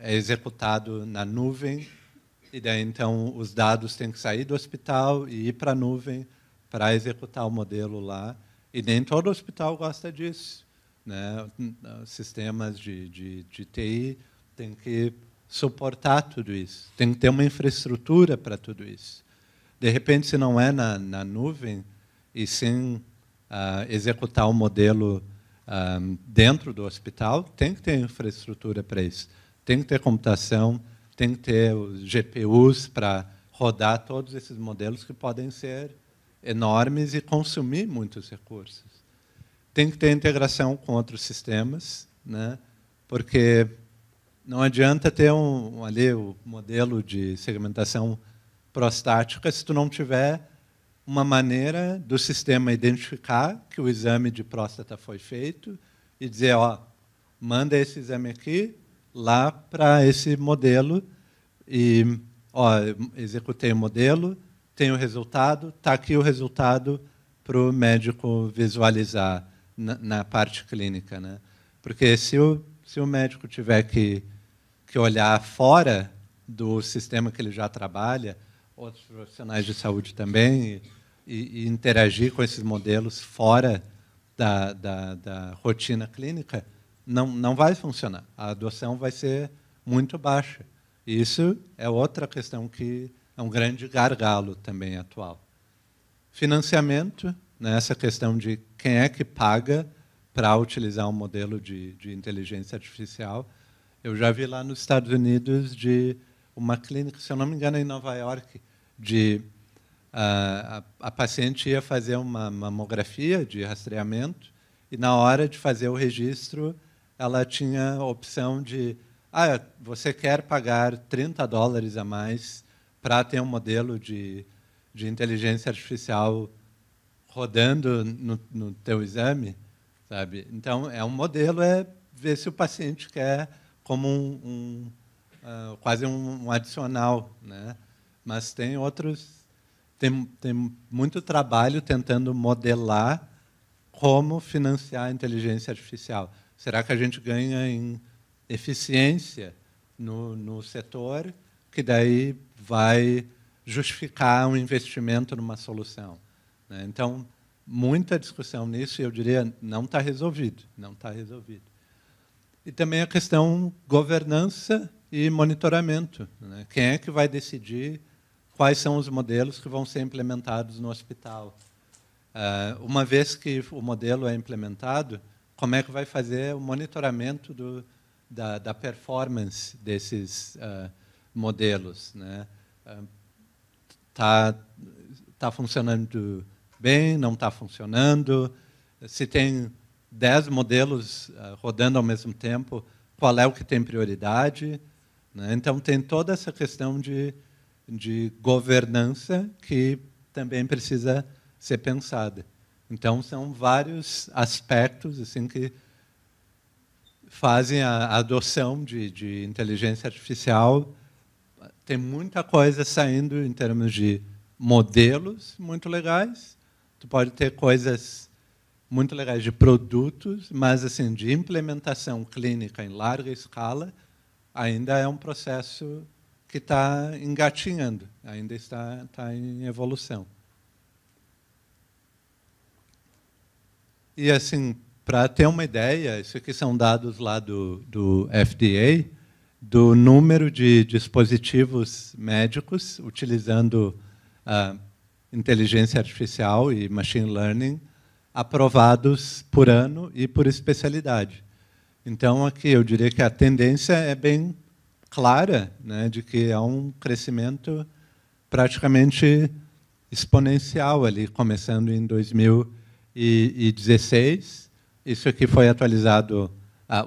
é executado na nuvem, e daí então os dados têm que sair do hospital e ir para a nuvem para executar o modelo lá. E nem todo hospital gosta disso, né? Sistemas de TI têm que suportar tudo isso. Tem que ter uma infraestrutura para tudo isso. De repente, se não é na nuvem, e sim executar o modelo dentro do hospital, tem que ter infraestrutura para isso. Tem que ter computação, tem que ter os GPUs para rodar todos esses modelos que podem ser enormes e consumir muitos recursos. Tem que ter integração com outros sistemas, né? Porque não adianta ter ali o modelo de segmentação prostática se tu não tiver uma maneira do sistema identificar que o exame de próstata foi feito e dizer, ó, manda esse exame aqui lá para esse modelo e, ó, executei o modelo, tem o resultado, está aqui o resultado para o médico visualizar na parte clínica, né? Porque se o médico tiver que olhar fora do sistema que ele já trabalha, outros profissionais de saúde também, e interagir com esses modelos fora da rotina clínica, não vai funcionar. A adoção vai ser muito baixa. E isso é outra questão que é um grande gargalo também atual. Financiamento, né, essa questão de quem é que paga para utilizar um modelo de inteligência artificial. Eu já vi lá nos Estados Unidos de uma clínica, se eu não me engano, em Nova York, a paciente ia fazer uma mamografia de rastreamento e, na hora de fazer o registro, ela tinha a opção de você quer pagar $30 a mais para ter um modelo de inteligência artificial rodando no teu exame, sabe? Então, um modelo é ver se o paciente quer como quase um adicional, né? Mas tem outros, tem muito trabalho tentando modelar como financiar a inteligência artificial. Será que a gente ganha em eficiência no setor, que daí vai justificar um investimento numa solução, né? Então, muita discussão nisso, e eu diria, não está resolvido. Não está resolvido. E também a questão governança e monitoramento, né? Quem é que vai decidir quais são os modelos que vão ser implementados no hospital? Uma vez que o modelo é implementado, como é que vai fazer o monitoramento da performance desses modelos, né? Tá funcionando bem, não está funcionando? Se tem 10 modelos rodando ao mesmo tempo, qual é o que tem prioridade, né? Então, tem toda essa questão de governança que também precisa ser pensada. Então, são vários aspectos assim, que fazem a adoção de inteligência artificial. Tem muita coisa saindo em termos de modelos muito legais. Tu pode ter coisas muito legais de produtos, mas assim, de implementação clínica em larga escala, ainda é um processo que está engatinhando, ainda está em evolução. E, assim, para ter uma ideia, isso aqui são dados lá do FDA, do número de dispositivos médicos utilizando inteligência artificial e machine learning aprovados por ano e por especialidade. Então, aqui eu diria que a tendência é bem clara, né, de que há um crescimento praticamente exponencial ali, começando em 2016. Isso aqui foi atualizado,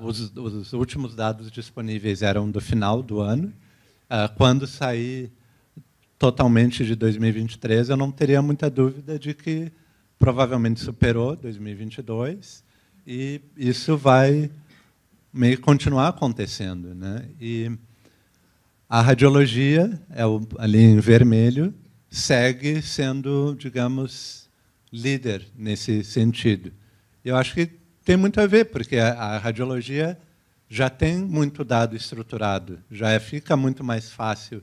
os últimos dados disponíveis eram do final do ano. Quando sair totalmente de 2023, eu não teria muita dúvida de que provavelmente superou 2022, e isso vai meio que continuar acontecendo, né? E a radiologia, ali em vermelho, segue sendo, digamos, líder nesse sentido. Eu acho que tem muito a ver, porque a radiologia já tem muito dado estruturado, já fica muito mais fácil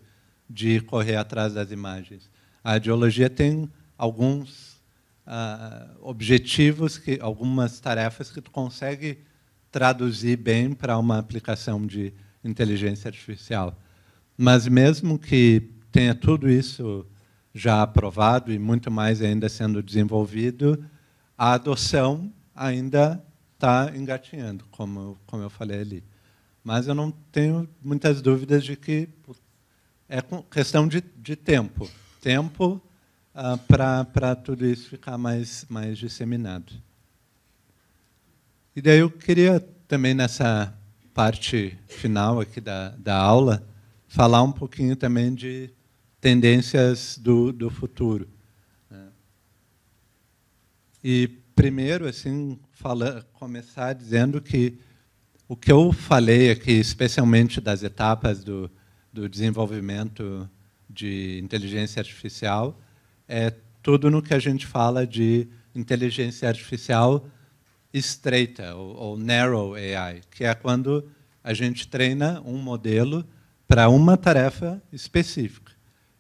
de correr atrás das imagens. A radiologia tem alguns objetivos, algumas tarefas que tu consegue traduzir bem para uma aplicação de inteligência artificial. Mas mesmo que tenha tudo isso já aprovado e muito mais ainda sendo desenvolvido, a adoção ainda está engatinhando, como eu falei ali. Mas eu não tenho muitas dúvidas de que é questão de tempo. Tempo para tudo isso ficar mais disseminado. E daí eu queria também, nessa parte final aqui da aula, falar um pouquinho também de tendências do futuro. E, primeiro, assim, começar dizendo que o que eu falei aqui, especialmente das etapas do desenvolvimento de inteligência artificial, é tudo no que a gente fala de inteligência artificial estreita, ou narrow AI, que é quando a gente treina um modelo para uma tarefa específica.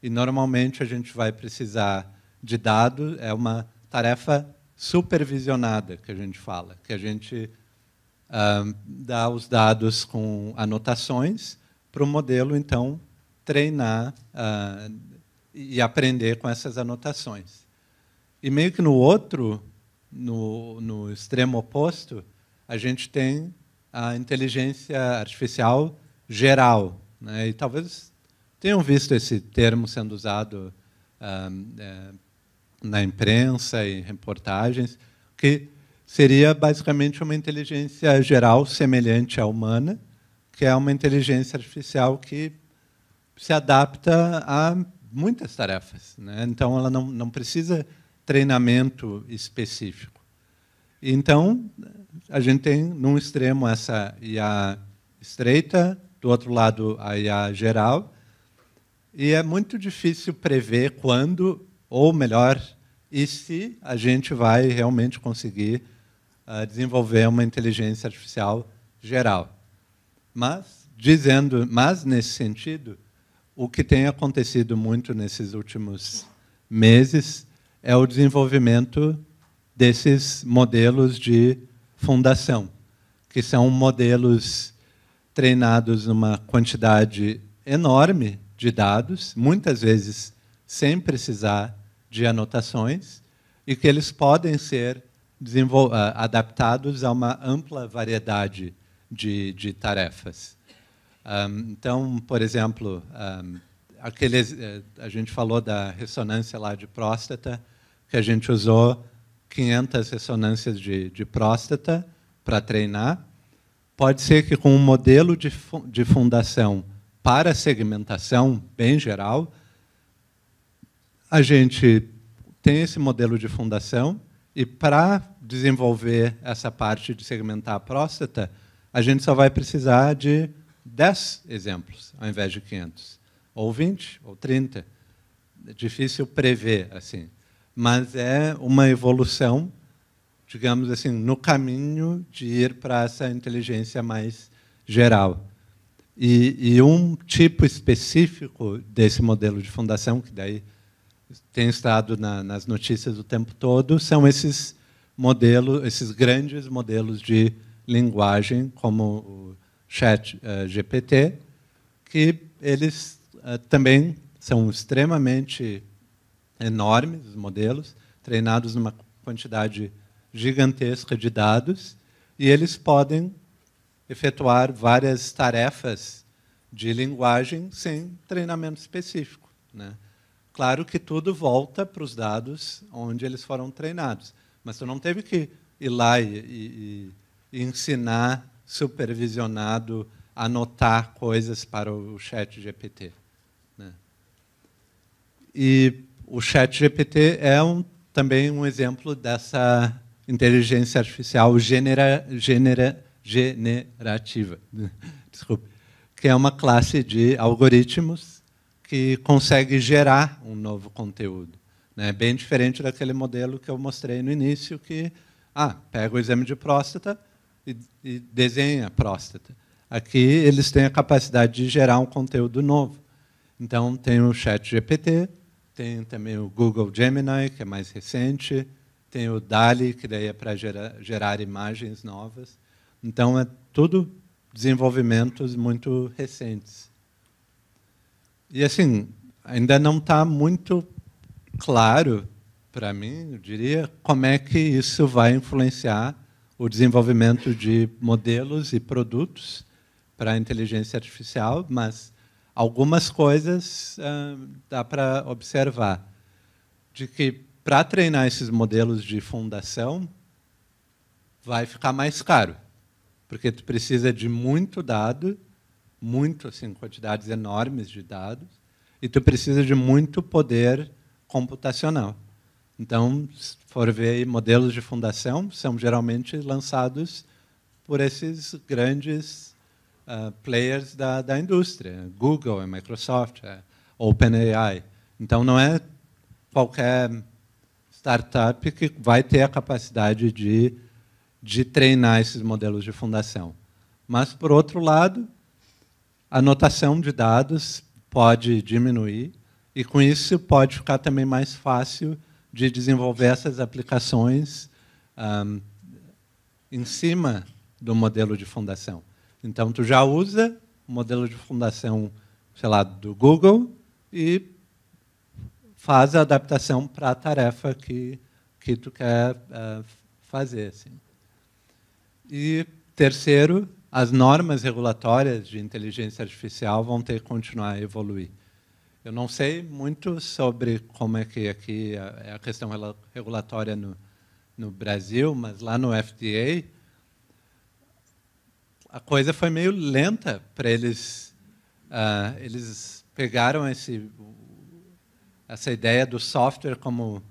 E, normalmente, a gente vai precisar de dados, é uma tarefa supervisionada, que a gente fala, que a gente dá os dados com anotações para o modelo, então, treinar e aprender com essas anotações. E meio que no extremo oposto, a gente tem a inteligência artificial geral, né? E talvez tenham visto esse termo sendo usado na imprensa e em reportagens, que seria basicamente uma inteligência geral semelhante à humana, que é uma inteligência artificial que se adapta a muitas tarefas, né? Então, ela não precisa treinamento específico. Então, a gente tem, num extremo, essa IA estreita, do outro lado, a IA geral, e é muito difícil prever quando, ou melhor, e se a gente vai realmente conseguir desenvolver uma inteligência artificial geral. Mas nesse sentido, o que tem acontecido muito nesses últimos meses é o desenvolvimento desses modelos de fundação, que são modelos treinados numa quantidade enorme de dados, muitas vezes sem precisar de anotações, e que eles podem ser adaptados a uma ampla variedade de tarefas. Então, por exemplo, a gente falou da ressonância lá de próstata, que a gente usou 500 ressonâncias de próstata para treinar. Pode ser que com um modelo de fundação para segmentação bem geral, a gente tem esse modelo de fundação e, para desenvolver essa parte de segmentar a próstata, a gente só vai precisar de 10 exemplos, ao invés de 500. Ou 20, ou 30. É difícil prever, assim. Mas é uma evolução, digamos assim, no caminho de ir para essa inteligência mais geral. E um tipo específico desse modelo de fundação, que daí tem estado nas notícias o tempo todo, são esses modelos, esses grandes modelos de linguagem, como o ChatGPT, que eles também são extremamente enormes, os modelos, treinados numa quantidade gigantesca de dados, e eles podem efetuar várias tarefas de linguagem sem treinamento específico, né? Claro que tudo volta para os dados onde eles foram treinados, mas tu não teve que ir lá e ensinar supervisionado, anotar coisas para o ChatGPT, né? E o ChatGPT é também um exemplo dessa inteligência artificial generativa, desculpe, que é uma classe de algoritmos que consegue gerar um novo conteúdo, né? Bem diferente daquele modelo que eu mostrei no início, que pega o exame de próstata e desenha a próstata. Aqui eles têm a capacidade de gerar um conteúdo novo. Então, tem o ChatGPT, tem também o Google Gemini, que é mais recente, tem o DALL-E, que daí é para gerar imagens novas. Então, é tudo desenvolvimentos muito recentes. E, assim, ainda não está muito claro para mim, eu diria, como é que isso vai influenciar o desenvolvimento de modelos e produtos para a inteligência artificial, mas algumas coisas dá para observar. De que, para treinar esses modelos de fundação, vai ficar mais caro, porque tu precisa de muito dado, assim, quantidades enormes de dados, e tu precisa de muito poder computacional. Então, se for ver modelos de fundação, são geralmente lançados por esses grandes players da indústria, Google, Microsoft, OpenAI. Então, não é qualquer startup que vai ter a capacidade de treinar esses modelos de fundação. Mas, por outro lado, a anotação de dados pode diminuir E, com isso, pode ficar também mais fácil de desenvolver essas aplicações em cima do modelo de fundação. Então, tu já usa o modelo de fundação, sei lá, do Google e faz a adaptação para a tarefa que tu quer fazer. Assim. E, terceiro, as normas regulatórias de inteligência artificial vão ter que continuar a evoluir. Eu não sei muito sobre como é que aqui é a questão regulatória no Brasil, mas lá no FDA a coisa foi meio lenta para eles. Eles pegaram essa ideia do software como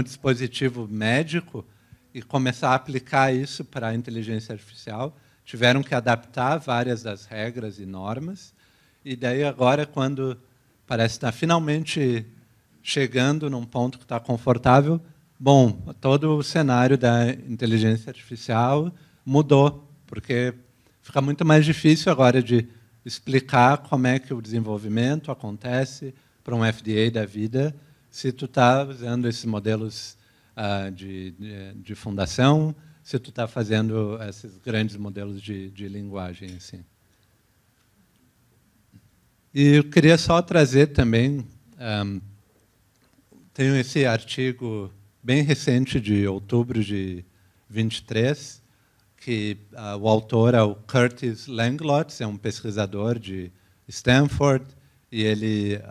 dispositivo médico e começar a aplicar isso para a inteligência artificial. Tiveram que adaptar várias das regras e normas. E daí agora, quando parece estar finalmente chegando num ponto que está confortável, bom, todo o cenário da inteligência artificial mudou, porque fica muito mais difícil agora de explicar como é que o desenvolvimento acontece para um FDA da vida se tu está usando esses modelos de fundação, se tu está fazendo esses grandes modelos de linguagem. Assim. E eu queria só trazer também, tenho esse artigo bem recente de outubro de 23, que o autor é o Curtis Langlotz, é um pesquisador de Stanford, e ele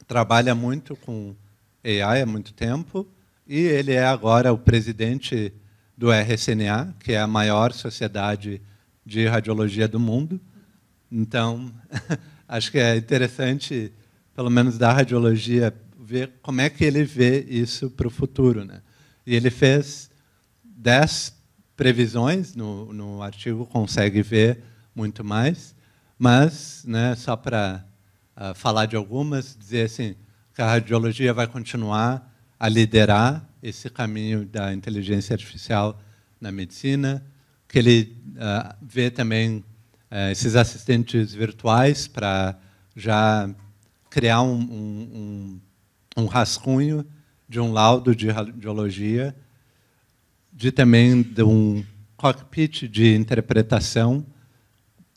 trabalha muito com AI há muito tempo, e ele é agora o presidente do RSNA, que é a maior sociedade de radiologia do mundo. Então, acho que é interessante, pelo menos da radiologia, ver como é que ele vê isso para o futuro, né? E ele fez 10 previsões, no artigo consegue ver muito mais, mas, né, só para falar de algumas, dizer assim, que a radiologia vai continuar a liderar esse caminho da inteligência artificial na medicina, que ele vê também esses assistentes virtuais para já criar um rascunho de um laudo de radiologia, também de um cockpit de interpretação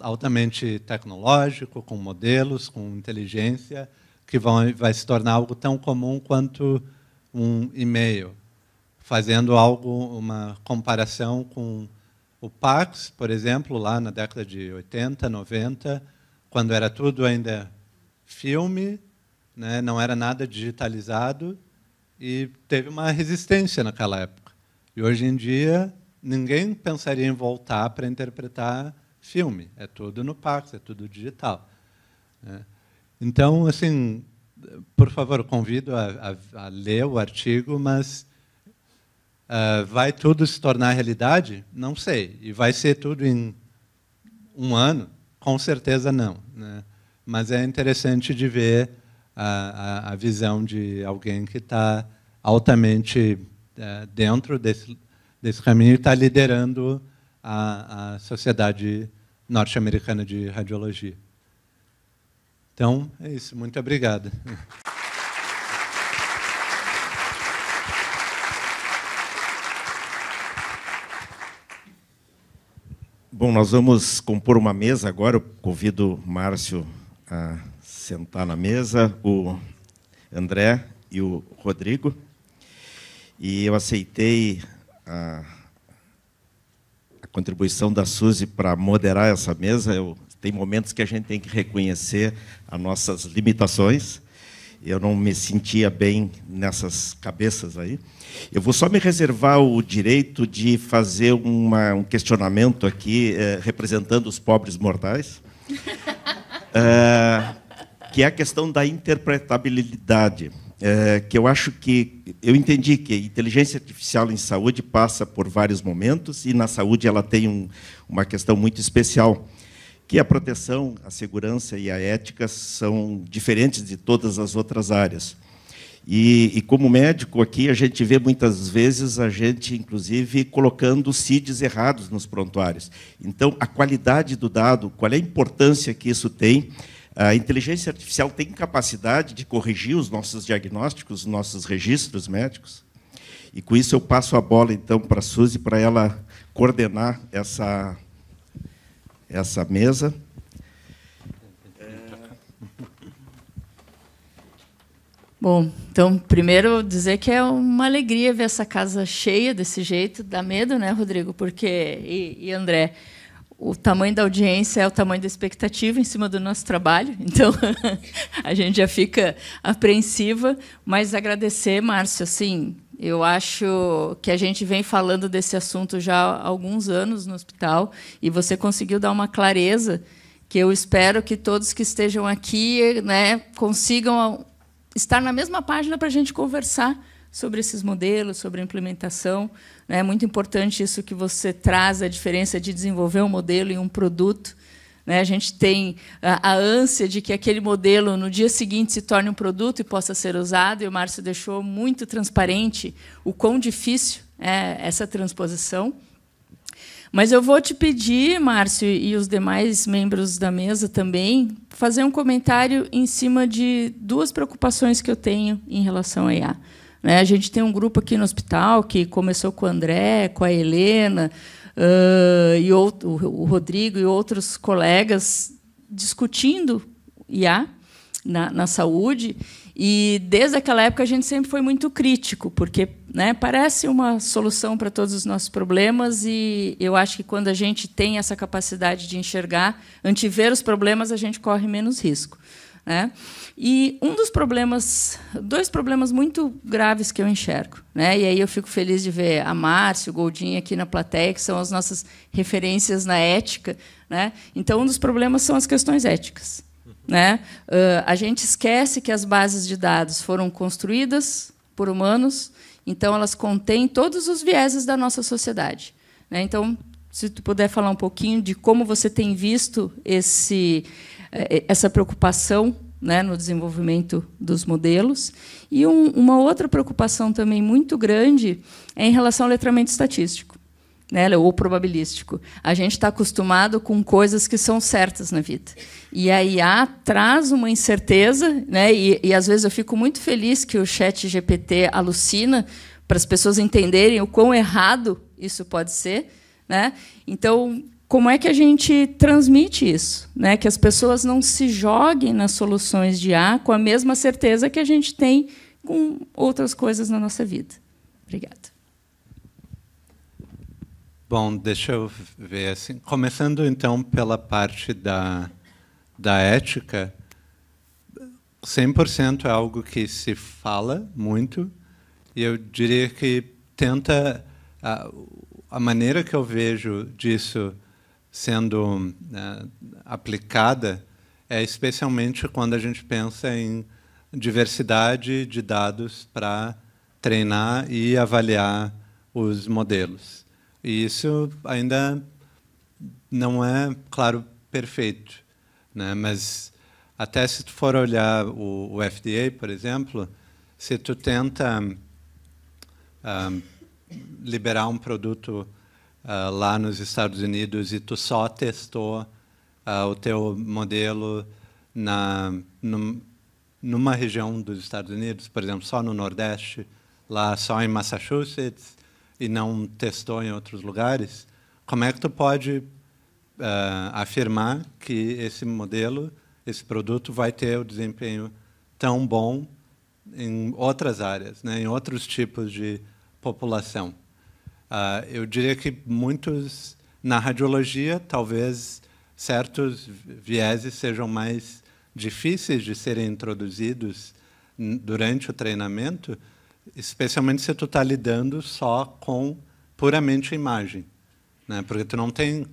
altamente tecnológico, com modelos, com inteligência, que vai se tornar algo tão comum quanto um e-mail, fazendo uma comparação com o Pax, por exemplo, lá na década de 80, 90, quando era tudo ainda filme, né, não era nada digitalizado, e teve uma resistência naquela época. E hoje em dia, ninguém pensaria em voltar para interpretar filme. É tudo no Pax, é tudo digital. Então, assim, por favor, convido a ler o artigo, mas vai tudo se tornar realidade? Não sei. E vai ser tudo em um ano? Com certeza não, né? Mas é interessante de ver a visão de alguém que está altamente dentro desse caminho e está liderando a Sociedade Norte-Americana de Radiologia. Então, é isso. Muito obrigado. Bom, nós vamos compor uma mesa agora. Eu convido o Márcio a sentar na mesa, o André e o Rodrigo. E eu aceitei a contribuição da Suzy para moderar essa mesa. Tem momentos que a gente tem que reconhecer as nossas limitações. Eu não me sentia bem nessas cabeças aí. Eu vou só me reservar o direito de fazer um questionamento aqui, representando os pobres mortais, que é a questão da interpretabilidade. Que eu acho que eu entendi que a inteligência artificial em saúde passa por vários momentos, e na saúde ela tem uma questão muito especial, que a proteção, a segurança e a ética são diferentes de todas as outras áreas. E como médico aqui, a gente vê muitas vezes a gente, inclusive, colocando CIDs errados nos prontuários. Então, a qualidade do dado, qual é a importância que isso tem A inteligência artificial tem capacidade de corrigir os nossos diagnósticos, os nossos registros médicos? E com isso eu passo a bola, então, para a Suzy, para ela coordenar essa mesa. Bom, então, primeiro dizer que é uma alegria ver essa casa cheia desse jeito. Dá medo, né, Rodrigo? Porque, e André, o tamanho da audiência é o tamanho da expectativa em cima do nosso trabalho. Então, a gente já fica apreensiva. Mas agradecer, Márcio, assim, eu acho que a gente vem falando desse assunto já há alguns anos no hospital, e você conseguiu dar uma clareza que eu espero que todos que estejam aqui, né, consigam estar na mesma página para a gente conversar sobre esses modelos, sobre a implementação. É muito importante isso que você traz, a diferença de desenvolver um modelo e um produto. A gente tem a ânsia de que aquele modelo, no dia seguinte, se torne um produto e possa ser usado, e o Márcio deixou muito transparente o quão difícil é essa transposição. Mas eu vou te pedir, Márcio, e os demais membros da mesa também, fazer um comentário em cima de duas preocupações que eu tenho em relação à IA. A gente tem um grupo aqui no hospital que começou com o André, com a Helena, e o Rodrigo e outros colegas discutindo IA na saúde. E, desde aquela época, a gente sempre foi muito crítico, porque, né, parece uma solução para todos os nossos problemas, e eu acho que, quando a gente tem essa capacidade de enxergar, antever os problemas, a gente corre menos risco. E dois problemas muito graves que eu enxergo. E aí eu fico feliz de ver a Márcia, o Goldin aqui na plateia, que são as nossas referências na ética. Então, um dos problemas são as questões éticas. A gente esquece que as bases de dados foram construídas por humanos, então elas contêm todos os vieses da nossa sociedade. Então, se tu puder falar um pouquinho de como você tem visto essa preocupação, no desenvolvimento dos modelos. E uma outra preocupação também muito grande é em relação ao letramento estatístico, ou probabilístico. A gente está acostumado com coisas que são certas na vida. E a IA traz uma incerteza, e às vezes eu fico muito feliz que o ChatGPT alucina para as pessoas entenderem o quão errado isso pode ser. Então, como é que a gente transmite isso? Que as pessoas não se joguem nas soluções de IA com a mesma certeza que a gente tem com outras coisas na nossa vida. Obrigada. Bom, deixa eu ver assim. Começando, então, pela parte da ética, 100% é algo que se fala muito, e eu diria que tenta... A maneira que eu vejo disso sendo aplicada é especialmente quando a gente pensa em diversidade de dados para treinar e avaliar os modelos. E isso ainda não é, claro, perfeito, mas até se tu for olhar o FDA, por exemplo, se tu tenta liberar um produto lá nos Estados Unidos e tu só testou o teu modelo numa região dos Estados Unidos, por exemplo, só no Nordeste, lá só em Massachusetts, e não testou em outros lugares, como é que tu pode afirmar que esse modelo, esse produto, vai ter o desempenho tão bom em outras áreas, em outros tipos de população? Eu diria que muitos, na radiologia, talvez certos vieses sejam mais difíceis de serem introduzidos durante o treinamento, especialmente se tu está lidando só com puramente imagem, porque tu não tem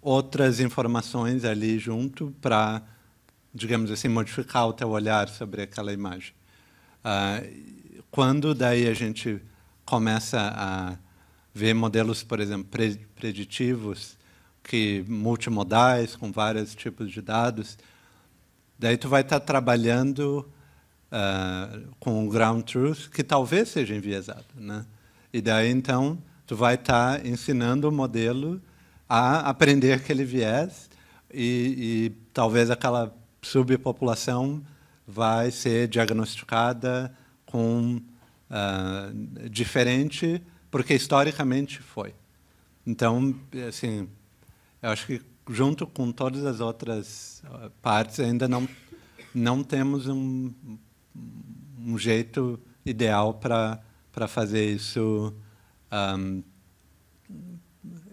outras informações ali junto para, digamos assim, modificar o teu olhar sobre aquela imagem. Quando daí a gente começa a ver modelos, por exemplo, preditivos, multimodais, com vários tipos de dados, daí tu vai estar trabalhando com o ground truth, que talvez seja enviesado. E daí, então, tu vai estar ensinando o modelo a aprender aquele viés, e talvez aquela subpopulação vai ser diagnosticada com diferente, porque historicamente foi. Então, assim, eu acho que junto com todas as outras partes ainda não temos um jeito ideal para fazer isso,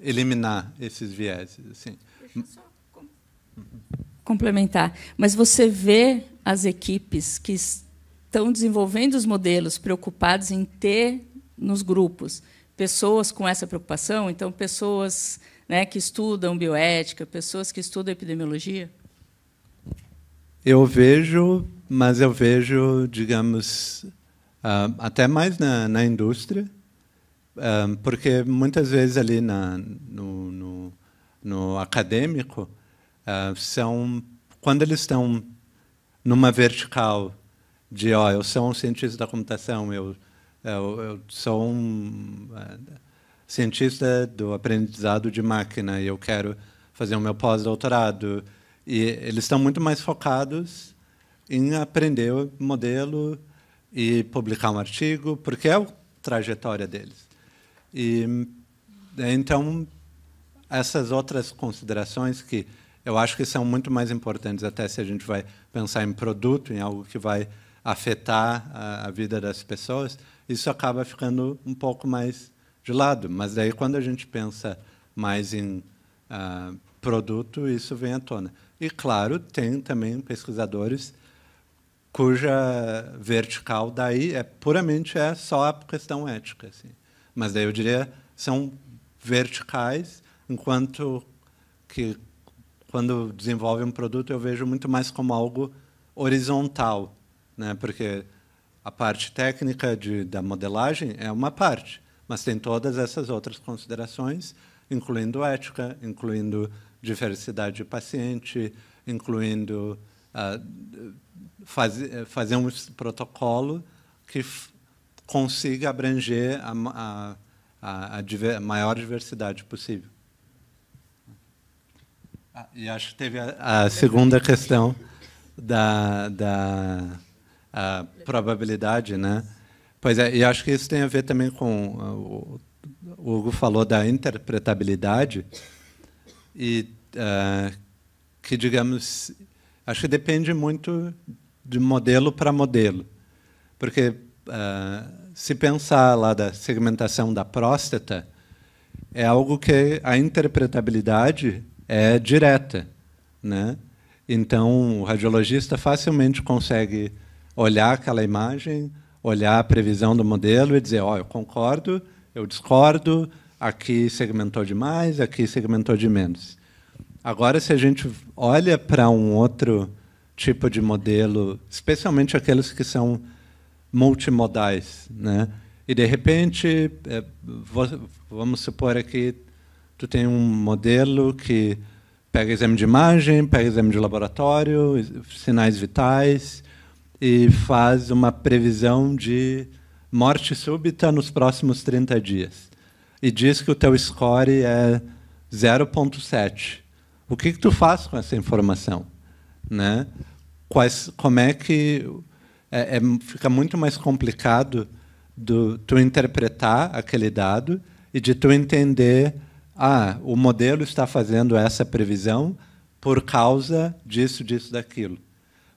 eliminar esses vieses. Assim. Deixa eu só complementar. Mas você vê as equipes que estão desenvolvendo os modelos preocupados em ter nos grupos pessoas com essa preocupação? Então, pessoas, né, que estudam bioética, pessoas que estudam epidemiologia? Eu vejo, mas eu vejo, digamos, até mais na indústria, porque muitas vezes ali no acadêmico, quando eles estão numa vertical de, eu sou um cientista da computação, eu sou um cientista do aprendizado de máquina e eu quero fazer o meu pós-doutorado, e eles estão muito mais focados em aprender o modelo e publicar um artigo, porque é a trajetória deles. E então essas outras considerações que eu acho que são muito mais importantes, até se a gente vai pensar em produto, em algo que vai afetar a vida das pessoas, isso acaba ficando um pouco mais de lado. Mas daí, quando a gente pensa mais em produto, isso vem à tona. E, claro, tem também pesquisadores cuja vertical daí puramente só a questão ética. Assim. Mas daí eu diria são verticais, enquanto que, quando desenvolve um produto, eu vejo muito mais como algo horizontal, né? Porque a parte técnica da modelagem é uma parte, mas tem todas essas outras considerações, incluindo ética, incluindo diversidade de paciente, incluindo fazer um protocolo que consiga abranger a maior diversidade possível. E acho que teve a segunda questão da probabilidade, né? Pois é, e acho que isso tem a ver também com o Hugo falou da interpretabilidade e que, digamos, acho que depende muito de modelo para modelo, porque se pensar lá da segmentação da próstata, é algo que a interpretabilidade é direta, né? Então, o radiologista facilmente consegue olhar aquela imagem, olhar a previsão do modelo e dizer, eu concordo, eu discordo, aqui segmentou demais, aqui segmentou de menos. Agora, se a gente olha para um outro tipo de modelo, especialmente aqueles que são multimodais, né? E, de repente, vamos supor aqui, tu tem um modelo que pega exame de imagem, pega exame de laboratório, sinais vitais, e faz uma previsão de morte súbita nos próximos 30 dias. E diz que o teu score é 0,7. O que tu faz com essa informação? Né? Como é que... fica muito mais complicado tu interpretar aquele dado e de tu entender o modelo está fazendo essa previsão por causa disso, daquilo.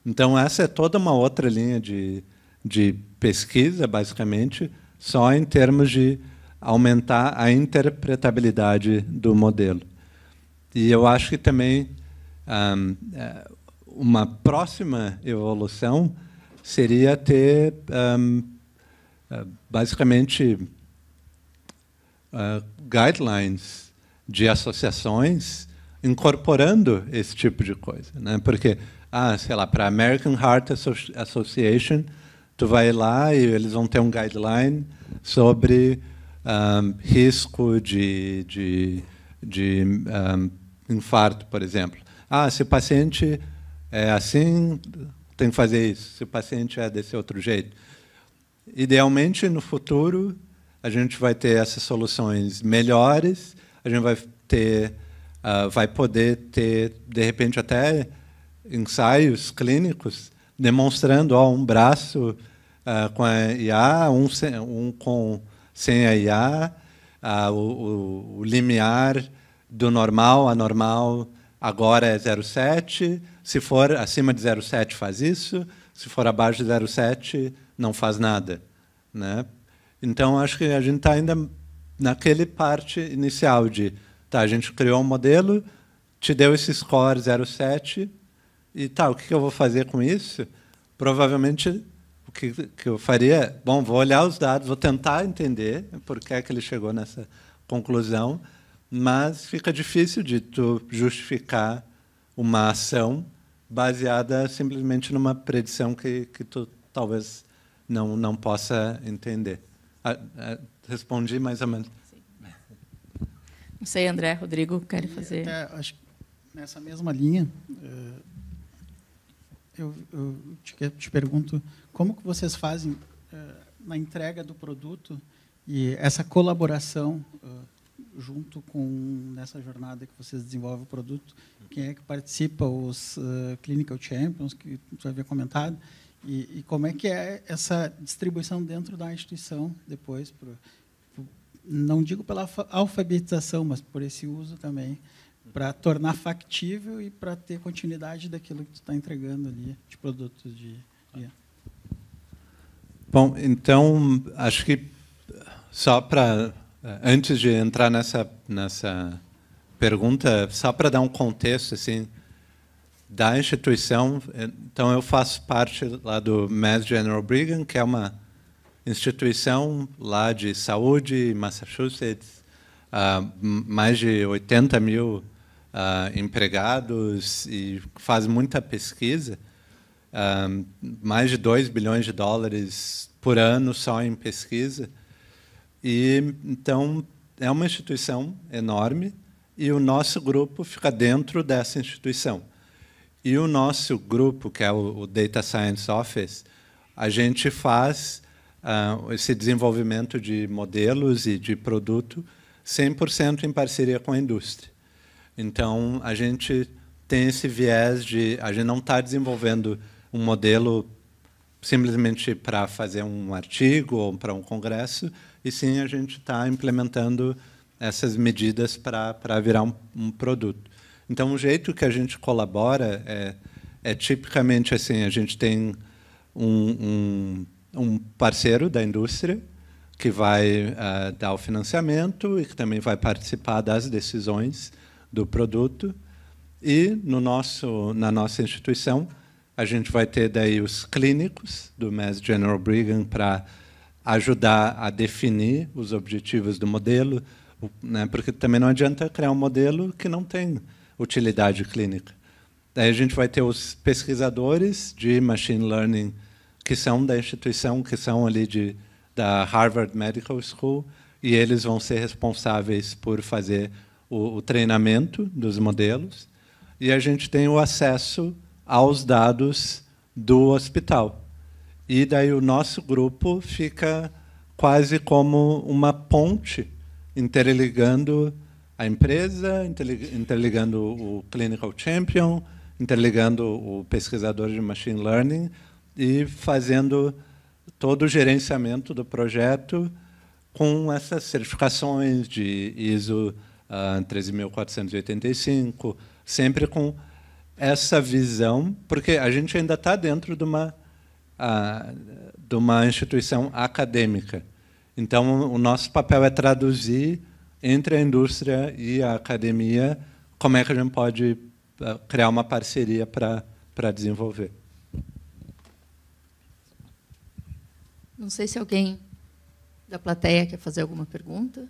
Então, essa é toda uma outra linha de pesquisa, basicamente, só em termos de aumentar a interpretabilidade do modelo. E eu acho que também uma próxima evolução seria ter, basicamente, guidelines de associações incorporando esse tipo de coisa, né? Porque, sei lá, para a American Heart Association, tu vai lá e eles vão ter um guideline sobre risco de infarto, por exemplo. Se o paciente é assim, tem que fazer isso. Se o paciente é desse outro jeito. Idealmente, no futuro, a gente vai ter essas soluções melhores, a gente vai poder ter, de repente, até ensaios clínicos demonstrando um braço com a IA, um sem a IA, o limiar do normal a normal agora é 0,7. Se for acima de 0,7 faz isso, se for abaixo de 0,7 não faz nada, né? Então acho que a gente está ainda naquele parte inicial de a gente criou um modelo, te deu esse score 0,7 e o que eu vou fazer com isso? Provavelmente o que eu faria, bom, vou olhar os dados, vou tentar entender por que é que ele chegou nessa conclusão, mas fica difícil de tu justificar uma ação baseada simplesmente numa predição que tu talvez não possa entender. Respondi mais ou menos. Não sei, André, Rodrigo, querem fazer? Acho que nessa mesma linha, eu te pergunto como que vocês fazem na entrega do produto e essa colaboração junto com nessa jornada que vocês desenvolvem o produto, quem é que participa, os Clinical Champions, que tu havia comentado, e como é que é essa distribuição dentro da instituição depois, não digo pela alfabetização, mas por esse uso também, para tornar factível e para ter continuidade daquilo que tu está entregando ali, de produtos de IA. Bom, então, acho que só para, antes de entrar nessa pergunta, só para dar um contexto assim, da instituição, então eu faço parte lá do Mass General Brigham, que é uma instituição lá de saúde, Massachusetts, mais de 80 mil empregados e faz muita pesquisa, mais de 2 bilhões de dólares por ano só em pesquisa. E então é uma instituição enorme e o nosso grupo fica dentro dessa instituição. E o nosso grupo, que é o Data Science Office, a gente faz esse desenvolvimento de modelos e de produto 100% em parceria com a indústria. Então, a gente tem esse viés de a gente não está desenvolvendo um modelo simplesmente para fazer um artigo ou para um congresso, e sim a gente está implementando essas medidas para virar um produto. Então, o jeito que a gente colabora é tipicamente assim, a gente tem um parceiro da indústria que vai dar o financiamento e que também vai participar das decisões do produto. E na nossa instituição, a gente vai ter daí os clínicos do Mass General Brigham para ajudar a definir os objetivos do modelo, né, porque também não adianta criar um modelo que não tem utilidade clínica. Daí a gente vai ter os pesquisadores de Machine Learning que são da instituição, que são ali da Harvard Medical School, e eles vão ser responsáveis por fazer o treinamento dos modelos, e a gente tem o acesso aos dados do hospital. E daí o nosso grupo fica quase como uma ponte interligando a empresa, interligando o Clinical Champion, interligando o pesquisador de Machine Learning e fazendo todo o gerenciamento do projeto com essas certificações de ISO 13485, sempre com essa visão, porque a gente ainda está dentro de uma instituição acadêmica. Então, o nosso papel é traduzir entre a indústria e a academia como é que a gente pode criar uma parceria para desenvolver. Não sei se alguém da plateia quer fazer alguma pergunta.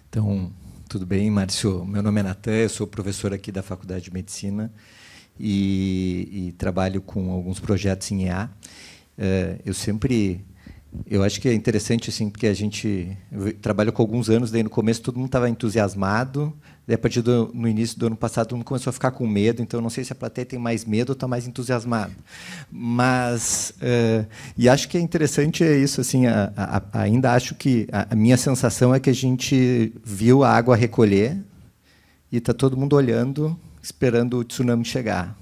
Então, tudo bem, Márcio? Meu nome é Natan, eu sou professor aqui da Faculdade de Medicina e trabalho com alguns projetos em IA. Eu sempre Eu acho que é interessante, assim, porque a gente trabalhou com alguns anos, daí no começo todo mundo estava entusiasmado, daí a partir no início do ano passado todo mundo começou a ficar com medo, então não sei se a plateia tem mais medo ou está mais entusiasmado. Mas, e acho que é interessante isso, assim, ainda acho que a minha sensação é que a gente viu a água recolher e está todo mundo olhando, esperando o tsunami chegar.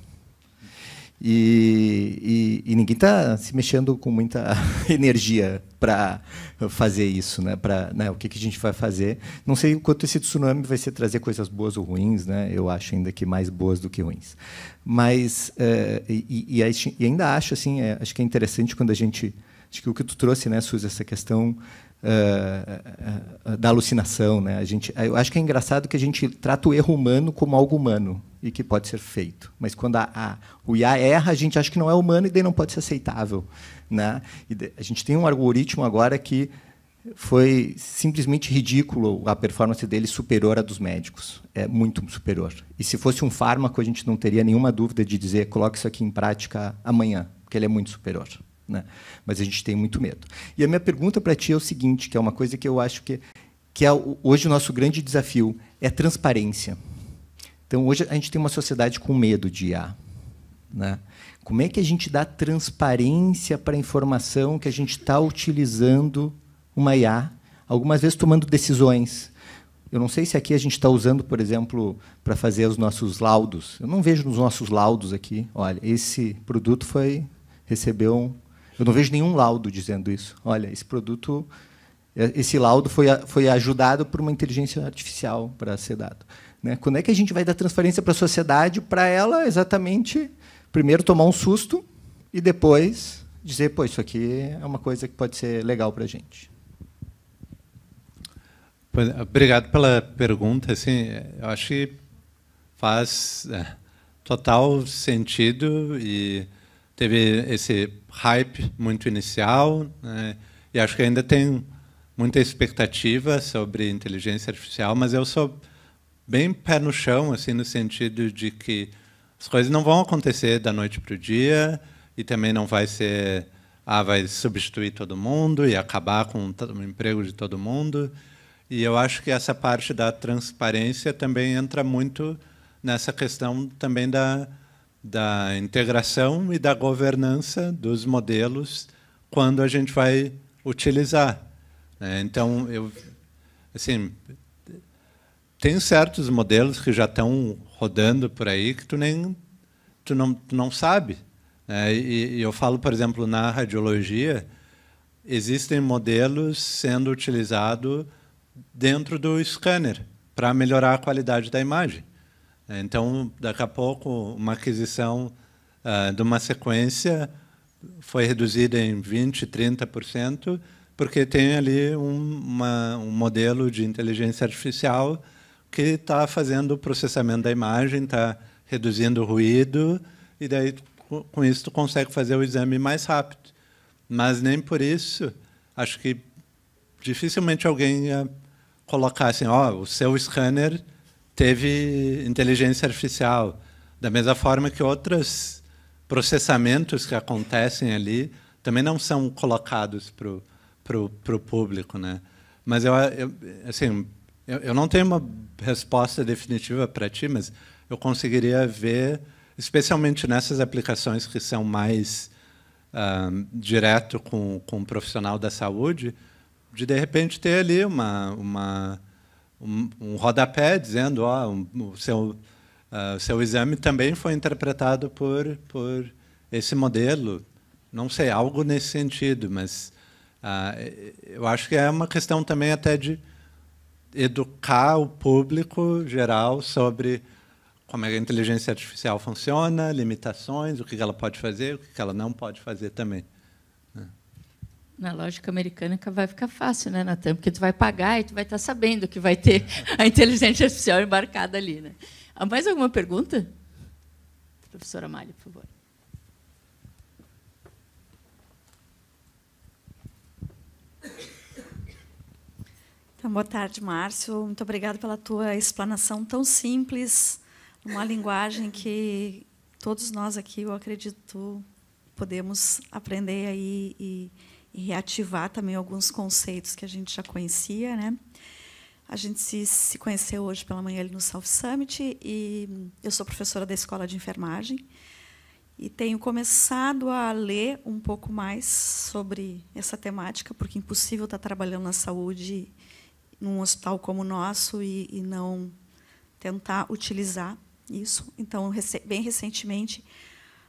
E ninguém está se mexendo com muita energia para fazer isso, né? O que a gente vai fazer? Não sei o quanto esse tsunami vai ser trazer coisas boas ou ruins, né? Eu acho ainda que mais boas do que ruins. Mas e ainda acho assim, acho que é interessante quando a gente, acho que o que tu trouxe, né, Suzy, essa questão da alucinação, né? Eu acho que é engraçado que a gente trata o erro humano como algo humano e que pode ser feito, mas quando o IA erra, a gente acha que não é humano e daí não pode ser aceitável, né? E a gente tem um algoritmo agora que foi simplesmente ridículo, a performance dele superior à dos médicos, é muito superior. E se fosse um fármaco, a gente não teria nenhuma dúvida de dizer coloque isso aqui em prática amanhã, porque ele é muito superior. Né? Mas a gente tem muito medo. E a minha pergunta para ti é o seguinte, que é uma coisa que eu acho que é hoje o nosso grande desafio, é transparência. Então, hoje a gente tem uma sociedade com medo de IA. Né? Como é que a gente dá transparência para a informação que a gente está utilizando uma IA, algumas vezes tomando decisões? Eu não sei se aqui a gente está usando, por exemplo, para fazer os nossos laudos. Eu não vejo nos nossos laudos aqui, olha, esse produto recebeu eu não vejo nenhum laudo dizendo isso. Olha, esse laudo foi ajudado por uma inteligência artificial para ser dado. Né? Quando é que a gente vai dar transparência para a sociedade para ela exatamente, primeiro, tomar um susto e depois dizer, pô, isso aqui é uma coisa que pode ser legal para a gente? Obrigado pela pergunta. Assim, eu acho que faz total sentido e teve esse hype muito inicial, né? E acho que ainda tem muita expectativa sobre inteligência artificial, mas eu sou bem pé no chão, assim, no sentido de que as coisas não vão acontecer da noite para o dia e também não vai ser vai substituir todo mundo e acabar com o emprego de todo mundo. E eu acho que essa parte da transparência também entra muito nessa questão também da integração e da governança dos modelos quando a gente vai utilizar. Então, tem certos modelos que já estão rodando por aí que tu não sabe. E eu falo, por exemplo, na radiologia, existem modelos sendo utilizados dentro do scanner para melhorar a qualidade da imagem. Então, daqui a pouco, uma aquisição de uma sequência foi reduzida em 20%, 30%, porque tem ali um modelo de inteligência artificial que está fazendo o processamento da imagem, está reduzindo o ruído, e daí, com isso, tu consegue fazer o exame mais rápido. Mas nem por isso, acho que dificilmente alguém ia colocar assim, o seu scanner teve inteligência artificial, da mesma forma que outros processamentos que acontecem ali também não são colocados para o público, né? Mas eu não tenho uma resposta definitiva para ti, mas eu conseguiria ver, especialmente nessas aplicações que são mais direto com o profissional da saúde, de repente ter ali um rodapé dizendo o seu exame também foi interpretado por esse modelo. Não sei, algo nesse sentido, mas eu acho que é uma questão também até de educar o público geral sobre como é que a inteligência artificial funciona, limitações, o que ela pode fazer, o que ela não pode fazer também. Na lógica americana vai ficar fácil, né, Natan? Porque tu vai pagar e tu vai estar sabendo que vai ter a inteligência artificial embarcada ali, né? Mais alguma pergunta? Professora Amália, por favor. Então, boa tarde, Márcio. Muito obrigada pela tua explanação tão simples, uma linguagem que todos nós aqui, eu acredito, podemos aprender aí e reativar também alguns conceitos que a gente já conhecia, né? A gente se conheceu hoje pela manhã ali no South Summit, e eu sou professora da Escola de Enfermagem e tenho começado a ler um pouco mais sobre essa temática, porque é impossível estar trabalhando na saúde num hospital como o nosso e não tentar utilizar isso. Então, bem recentemente,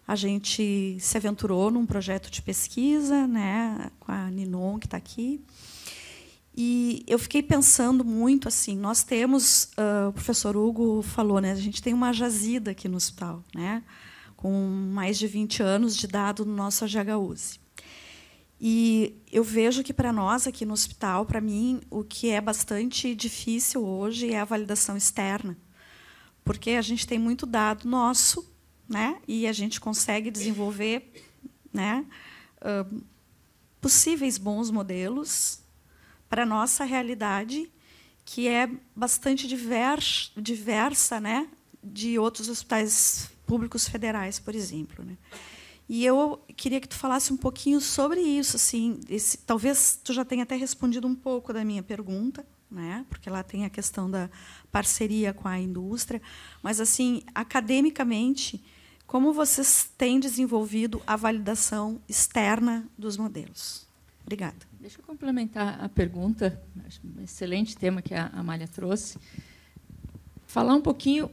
a gente se aventurou num projeto de pesquisa, né, com a Ninon, que está aqui. E eu fiquei pensando muito assim, nós temos, o professor Hugo falou, né, a gente tem uma jazida aqui no hospital, né, com mais de 20 anos de dado no nosso AGHUSE. E eu vejo que, para nós, aqui no hospital, para mim, o que é bastante difícil hoje é a validação externa, porque a gente tem muito dado nosso, né, e a gente consegue desenvolver, né, possíveis bons modelos para a nossa realidade, que é bastante diversa, né, de outros hospitais públicos federais, por exemplo, né. E eu queria que tu falasse um pouquinho sobre isso, assim, talvez tu já tenha até respondido um pouco da minha pergunta, né, porque lá tem a questão da parceria com a indústria, mas, assim, academicamente, como vocês têm desenvolvido a validação externa dos modelos? Obrigada. Deixa eu complementar a pergunta, acho um excelente tema que a Amália trouxe. Falar um pouquinho.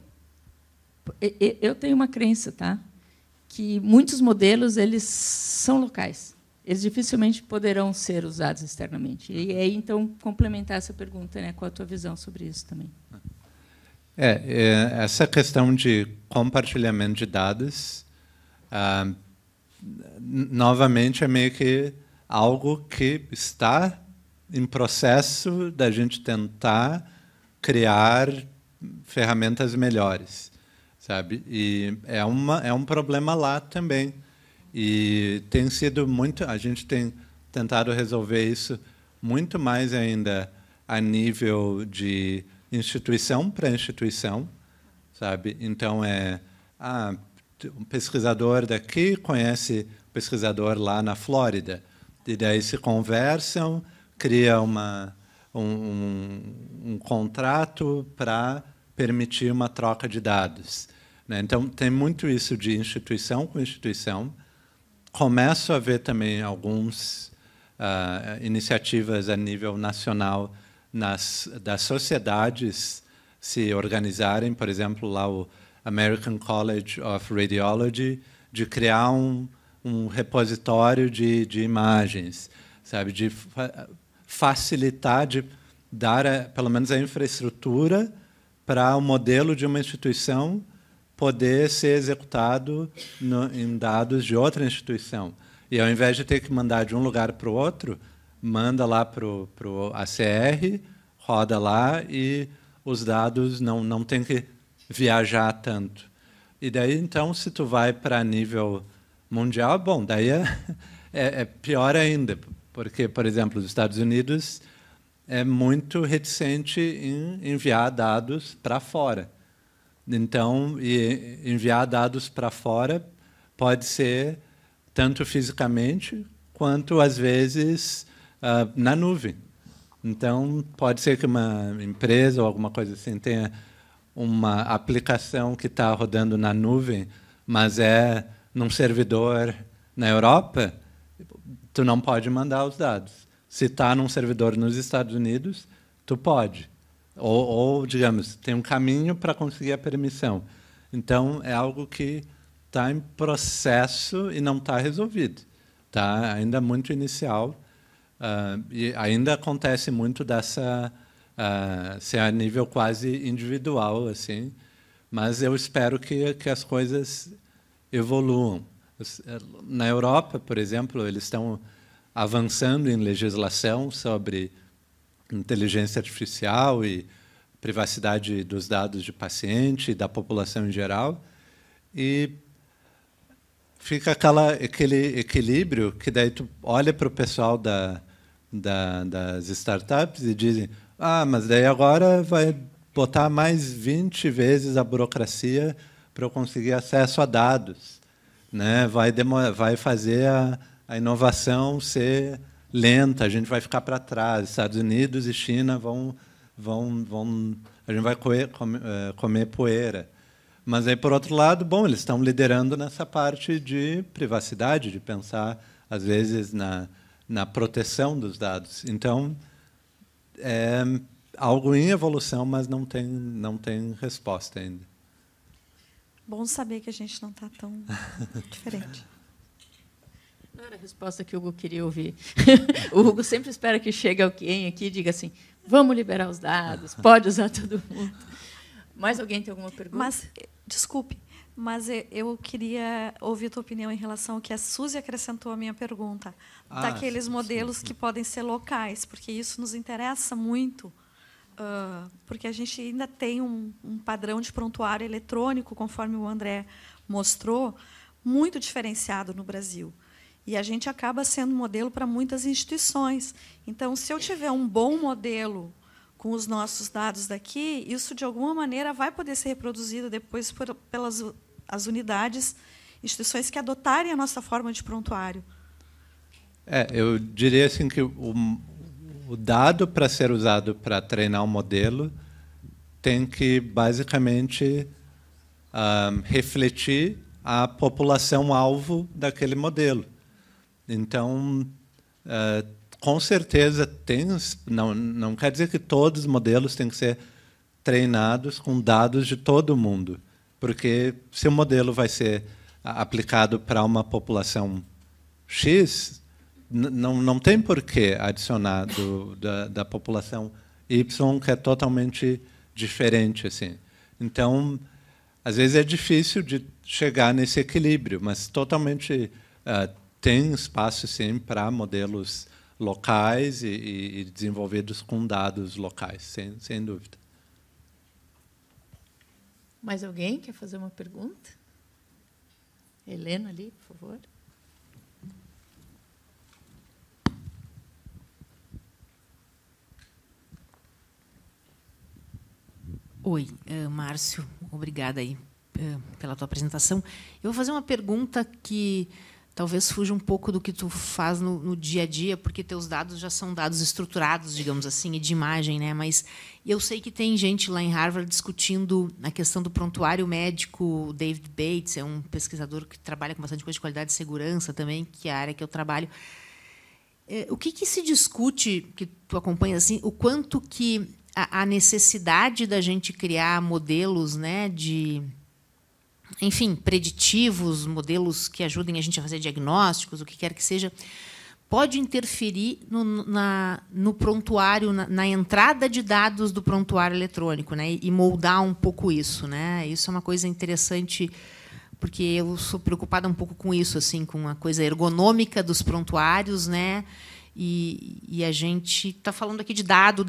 Eu tenho uma crença, tá? Que muitos modelos eles são locais. Eles dificilmente poderão ser usados externamente. E aí, então, complementar essa pergunta, né? Qual a tua visão sobre isso também? Essa questão de compartilhamento de dados, novamente, é meio que algo que está em processo da gente tentar criar ferramentas melhores, sabe? E é um problema lá também. E tem sido muito, a gente tem tentado resolver isso muito mais ainda a nível de instituição para instituição, sabe? Então um pesquisador daqui conhece um pesquisador lá na Flórida, e daí se conversam, cria um contrato para permitir uma troca de dados, né? Então tem muito isso de instituição com instituição. Começo a ver também algumas iniciativas a nível nacional das sociedades se organizarem, por exemplo, lá o American College of Radiology, de criar um repositório de imagens, sabe, de facilitar, de dar pelo menos a infraestrutura para o modelo de uma instituição poder ser executado em dados de outra instituição. E, ao invés de ter que mandar de um lugar para o outro, manda lá para o ACR, roda lá e os dados não tem que viajar tanto. E daí, então, se tu vai para nível mundial, bom, daí é pior ainda, porque, por exemplo, os Estados Unidos é muito reticente em enviar dados para fora. Então, enviar dados para fora pode ser tanto fisicamente quanto, às vezes, na nuvem. Então, pode ser que uma empresa ou alguma coisa assim tenha uma aplicação que está rodando na nuvem, mas é num servidor na Europa, tu não pode mandar os dados. Se está num servidor nos Estados Unidos, tu pode. Ou, digamos, tem um caminho para conseguir a permissão. Então, é algo que está em processo e não está resolvido. Está ainda muito inicial. E ainda acontece muito dessa ser a nível quase individual, assim. Mas eu espero que as coisas evoluam. Na Europa, por exemplo, eles estão avançando em legislação sobre inteligência artificial e privacidade dos dados de paciente e da população em geral, e fica aquele equilíbrio que daí tu olha para o pessoal das startups e dizem: mas daí agora vai botar mais 20 vezes a burocracia para eu conseguir acesso a dados, né? Vai fazer a inovação ser lenta, a gente vai ficar para trás. Estados Unidos e China a gente vai comer poeira. Mas aí, por outro lado, bom, eles estão liderando nessa parte de privacidade, de pensar às vezes na proteção dos dados. Então, é algo em evolução, mas não tem resposta ainda. Bom saber que a gente não está tão diferente. Não era a resposta que o Hugo queria ouvir. O Hugo sempre espera que chegue alguém aqui e diga assim, vamos liberar os dados, pode usar todo mundo. Mais alguém tem alguma pergunta? Mas, desculpe, mas eu queria ouvir a tua opinião em relação ao que a Suzy acrescentou à minha pergunta, daqueles modelos que podem ser locais, porque isso nos interessa muito, porque a gente ainda tem um padrão de prontuário eletrônico, conforme o André mostrou, muito diferenciado no Brasil. E a gente acaba sendo modelo para muitas instituições. Então, se eu tiver um bom modelo com os nossos dados daqui, isso, de alguma maneira, vai poder ser reproduzido depois pelas as unidades, instituições que adotarem a nossa forma de prontuário. Eu diria assim que o dado para ser usado para treinar um modelo tem que, basicamente, refletir a população-alvo daquele modelo. Então, com certeza, não quer dizer que todos os modelos têm que ser treinados com dados de todo mundo, porque se o modelo vai ser aplicado para uma população X, não tem por que adicionar da população Y, que é totalmente diferente. Assim. Então, às vezes é difícil de chegar nesse equilíbrio, mas totalmente tem espaço, sim, para modelos locais e desenvolvidos com dados locais, sem dúvida. Mais alguém quer fazer uma pergunta? Helena, ali, por favor. Oi, Márcio, obrigada aí pela tua apresentação. Eu vou fazer uma pergunta que talvez fuja um pouco do que tu faz no dia a dia, porque teus dados já são dados estruturados, digamos assim, e de imagem, né? Mas eu sei que tem gente lá em Harvard discutindo a questão do prontuário médico. O David Bates é um pesquisador que trabalha com bastante coisa de qualidade e segurança também, que é a área que eu trabalho. O que se discute, que tu acompanha assim, o quanto que a necessidade da gente criar modelos, né, enfim, preditivos, modelos que ajudem a gente a fazer diagnósticos, o que quer que seja, pode interferir no prontuário, na entrada de dados do prontuário eletrônico, né, e moldar um pouco isso, né? Isso é uma coisa interessante, porque eu sou preocupada um pouco com isso, assim, com a coisa ergonômica dos prontuários, né? E a gente está falando aqui de dado,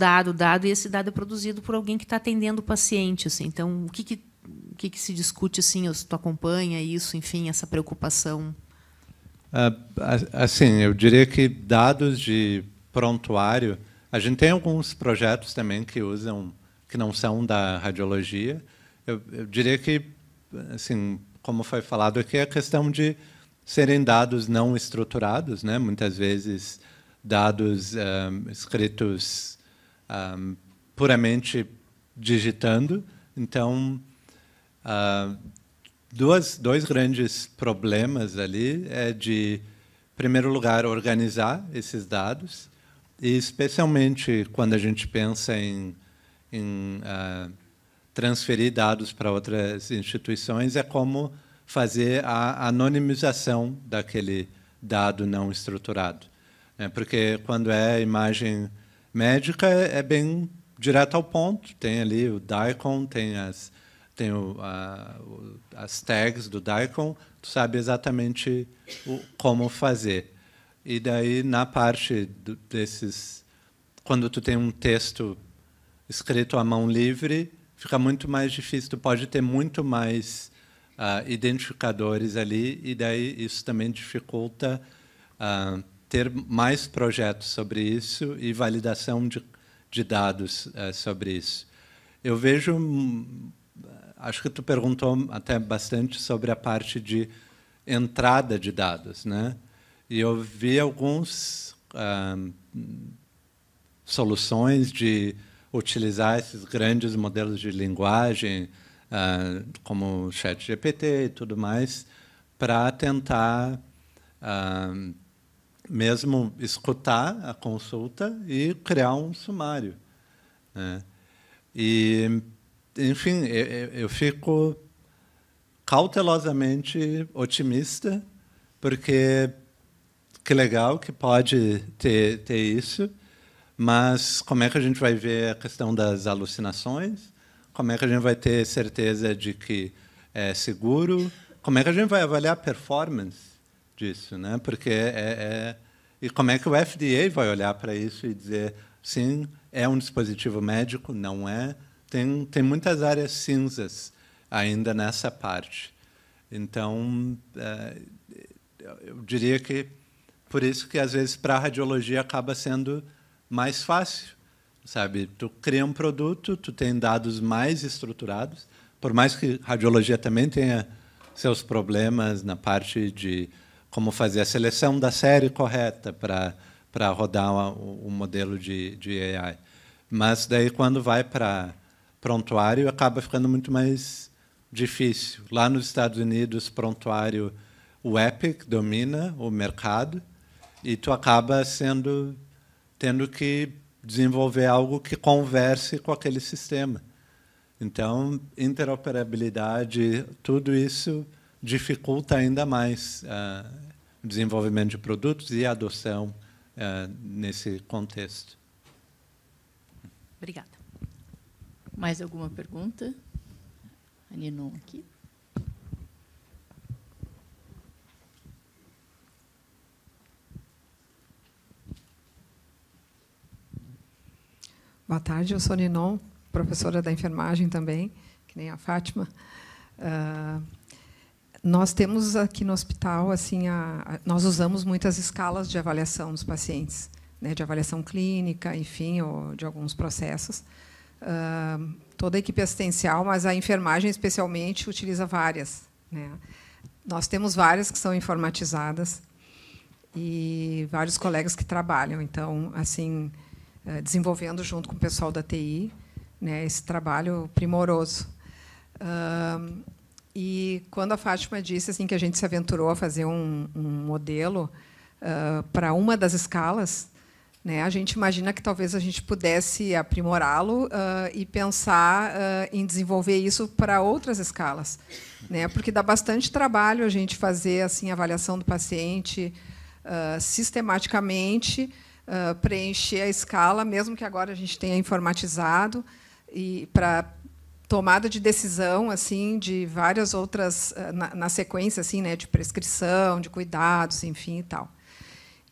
e esse dado é produzido por alguém que está atendendo o paciente, assim. Então, o que se discute, assim, tu acompanha isso, enfim, essa preocupação? Assim, eu diria que dados de prontuário, a gente tem alguns projetos também que usam, que não são da radiologia. Eu diria que, assim, como foi falado aqui, é a questão de serem dados não estruturados, né? Muitas vezes dados escritos puramente digitando. Então, dois grandes problemas ali é de, em primeiro lugar, organizar esses dados, e especialmente quando a gente pensa em transferir dados para outras instituições, é como fazer a anonimização daquele dado não estruturado. Porque quando é imagem médica, é bem direto ao ponto. Tem ali o DICOM, tem as tags do DICOM, tu sabe exatamente como fazer. E daí, na parte desses, quando tu tem um texto escrito à mão livre, fica muito mais difícil, tu pode ter muito mais identificadores ali, e daí isso também dificulta ter mais projetos sobre isso e validação de dados sobre isso. Eu vejo, acho que tu perguntou até bastante sobre a parte de entrada de dados, né? E eu vi alguns soluções de utilizar esses grandes modelos de linguagem, como o ChatGPT e tudo mais, para tentar mesmo escutar a consulta e criar um sumário, né? E, enfim, eu fico cautelosamente otimista, porque que legal que pode ter isso, mas como é que a gente vai ver a questão das alucinações? Como é que a gente vai ter certeza de que é seguro? Como é que a gente vai avaliar a performance disso, né? Porque e como é que o FDA vai olhar para isso e dizer, sim, é um dispositivo médico, não é? Tem muitas áreas cinzas ainda nessa parte. Então, eu diria que por isso que às vezes para a radiologia acaba sendo mais fácil, sabe? Tu cria um produto, tu tem dados mais estruturados, por mais que radiologia também tenha seus problemas na parte de como fazer a seleção da série correta para rodar um modelo de AI. Mas daí quando vai para prontuário acaba ficando muito mais difícil. Lá nos Estados Unidos, prontuário, o Epic domina o mercado e tu acaba tendo que desenvolver algo que converse com aquele sistema. Então, interoperabilidade, tudo isso dificulta ainda mais o desenvolvimento de produtos e a adoção nesse contexto. Obrigada. Mais alguma pergunta? A Ninon aqui. Boa tarde, eu sou Ninon, professora da enfermagem também, que nem a Fátima. Nós temos aqui no hospital, assim, nós usamos muitas escalas de avaliação dos pacientes, né, de avaliação clínica, enfim, ou de alguns processos. Toda a equipe assistencial, mas a enfermagem especialmente utiliza várias, né? Nós temos várias que são informatizadas e vários colegas que trabalham, então, assim, desenvolvendo junto com o pessoal da TI, né, esse trabalho primoroso. E quando a Fátima disse assim que a gente se aventurou a fazer um modelo para uma das escalas, né, a gente imagina que talvez a gente pudesse aprimorá-lo e pensar em desenvolver isso para outras escalas, né, porque dá bastante trabalho a gente fazer assim a avaliação do paciente sistematicamente, preencher a escala, mesmo que agora a gente tenha informatizado, e para tomada de decisão assim de várias outras na sequência assim, né, de prescrição, de cuidados, enfim e tal.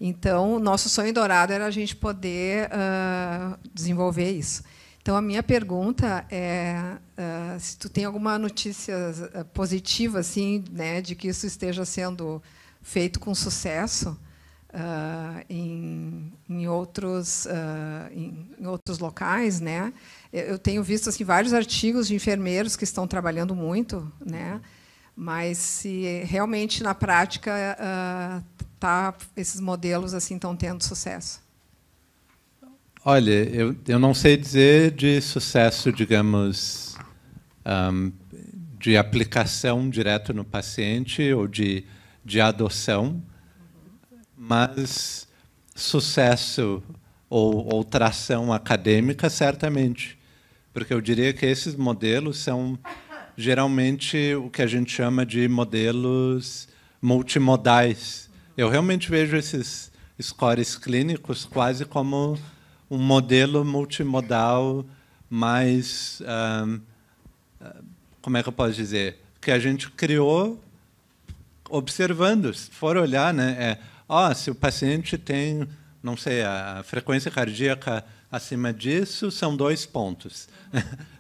Então, nosso sonho dourado era a gente poder desenvolver isso. Então, a minha pergunta é se tu tem alguma notícia positiva assim, né, de que isso esteja sendo feito com sucesso em outros locais, né? Eu tenho visto assim vários artigos de enfermeiros que estão trabalhando muito, né? Mas se realmente na prática esses modelos assim estão tendo sucesso. Olha, eu não sei dizer de sucesso, digamos, de aplicação direto no paciente ou de adoção, mas sucesso ou tração acadêmica, certamente. Porque eu diria que esses modelos são, geralmente, o que a gente chama de modelos multimodais. Eu realmente vejo esses scores clínicos quase como um modelo multimodal mais... como é que eu posso dizer? Que a gente criou observando. Se for olhar, né, se o paciente tem, não sei, a frequência cardíaca acima disso, são 2 pontos.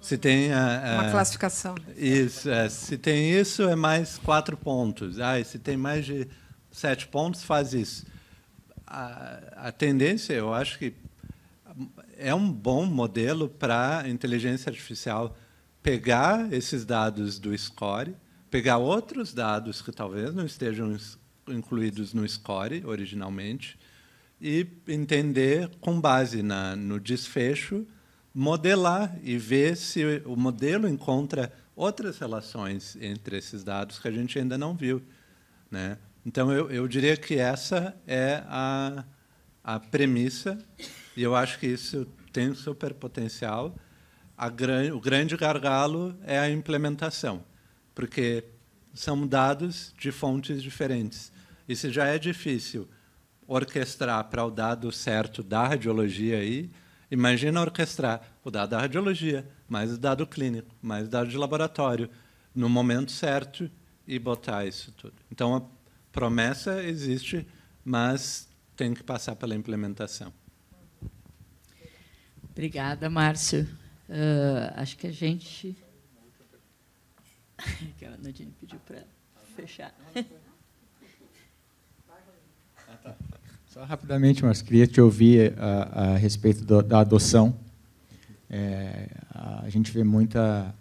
Se tem uma classificação. Isso, se tem isso, é mais 4 pontos. E se tem mais de 7 pontos, faz isso. A tendência, eu acho que é um bom modelo para a inteligência artificial pegar esses dados do score, pegar outros dados que talvez não estejam incluídos no score originalmente e entender, com base no desfecho, modelar e ver se o modelo encontra outras relações entre esses dados que a gente ainda não viu, né? Então, eu diria que essa é a premissa, e eu acho que isso tem um super potencial. O grande gargalo é a implementação, porque são dados de fontes diferentes. E se já é difícil orquestrar para o dado certo da radiologia aí, imagina orquestrar o dado da radiologia, mais o dado clínico, mais o dado de laboratório, no momento certo e botar isso tudo. Então, a promessa existe, mas tem que passar pela implementação. Obrigada, Márcio. Acho que a gente... A Nadine pediu para fechar. Só rapidamente, Márcio, queria te ouvir a respeito da adoção. A gente vê muita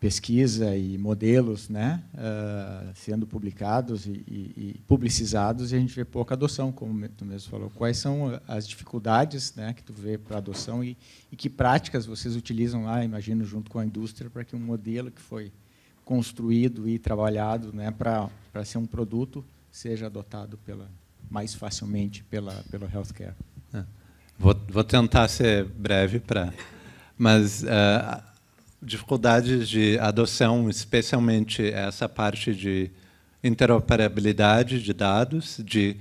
pesquisa e modelos, né, sendo publicados e publicizados, e a gente vê pouca adoção, como tu mesmo falou. Quais são as dificuldades, né, que tu vê para a adoção e que práticas vocês utilizam lá, imagino, junto com a indústria, para que um modelo que foi construído e trabalhado, né, para ser um produto seja adotado mais facilmente pelo healthcare? Vou tentar ser breve, mas dificuldades de adoção, especialmente essa parte de interoperabilidade de dados, de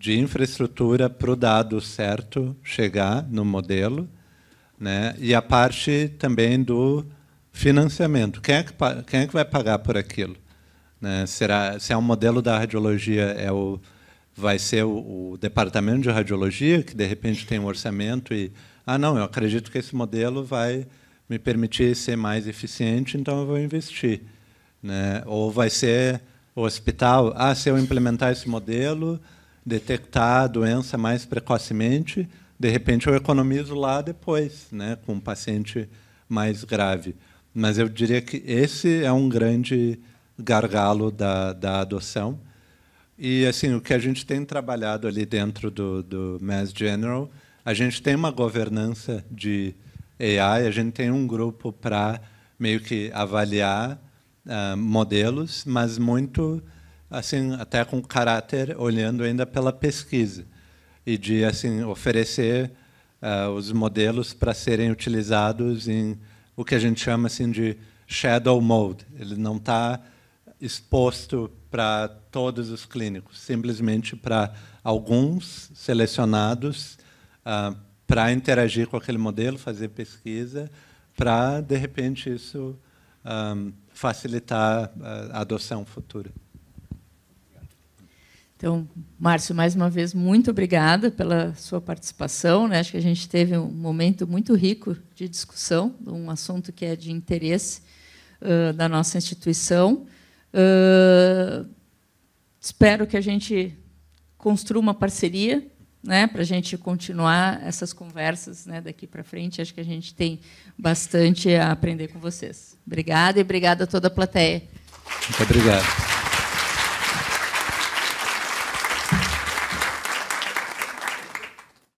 infraestrutura para o dado certo chegar no modelo, né? E a parte também do financiamento. Quem é que vai pagar por aquilo? Né? Se é um modelo da radiologia, vai ser o departamento de radiologia, que, de repente, tem um orçamento e... não, eu acredito que esse modelo vai me permitir ser mais eficiente, então eu vou investir, né? Ou vai ser o hospital, se eu implementar esse modelo, detectar a doença mais precocemente, de repente eu economizo lá depois, né, com um paciente mais grave. Mas eu diria que esse é um grande gargalo da adoção. E assim, o que a gente tem trabalhado ali dentro do Mass General, a gente tem uma governança de AI, a gente tem um grupo para meio que avaliar modelos, mas muito assim, até com caráter olhando ainda pela pesquisa e de assim oferecer os modelos para serem utilizados em o que a gente chama assim de shadow mode. Ele não está exposto para todos os clínicos, simplesmente para alguns selecionados para interagir com aquele modelo, fazer pesquisa, para, de repente, isso facilitar a adoção futura. Então, Márcio, mais uma vez, muito obrigada pela sua participação, né? Acho que a gente teve um momento muito rico de discussão, de um assunto que é de interesse da nossa instituição. Espero que a gente construa uma parceria, né, para a gente continuar essas conversas, né, daqui para frente. Acho que a gente tem bastante a aprender com vocês. Obrigada e obrigada a toda a plateia. Muito obrigado.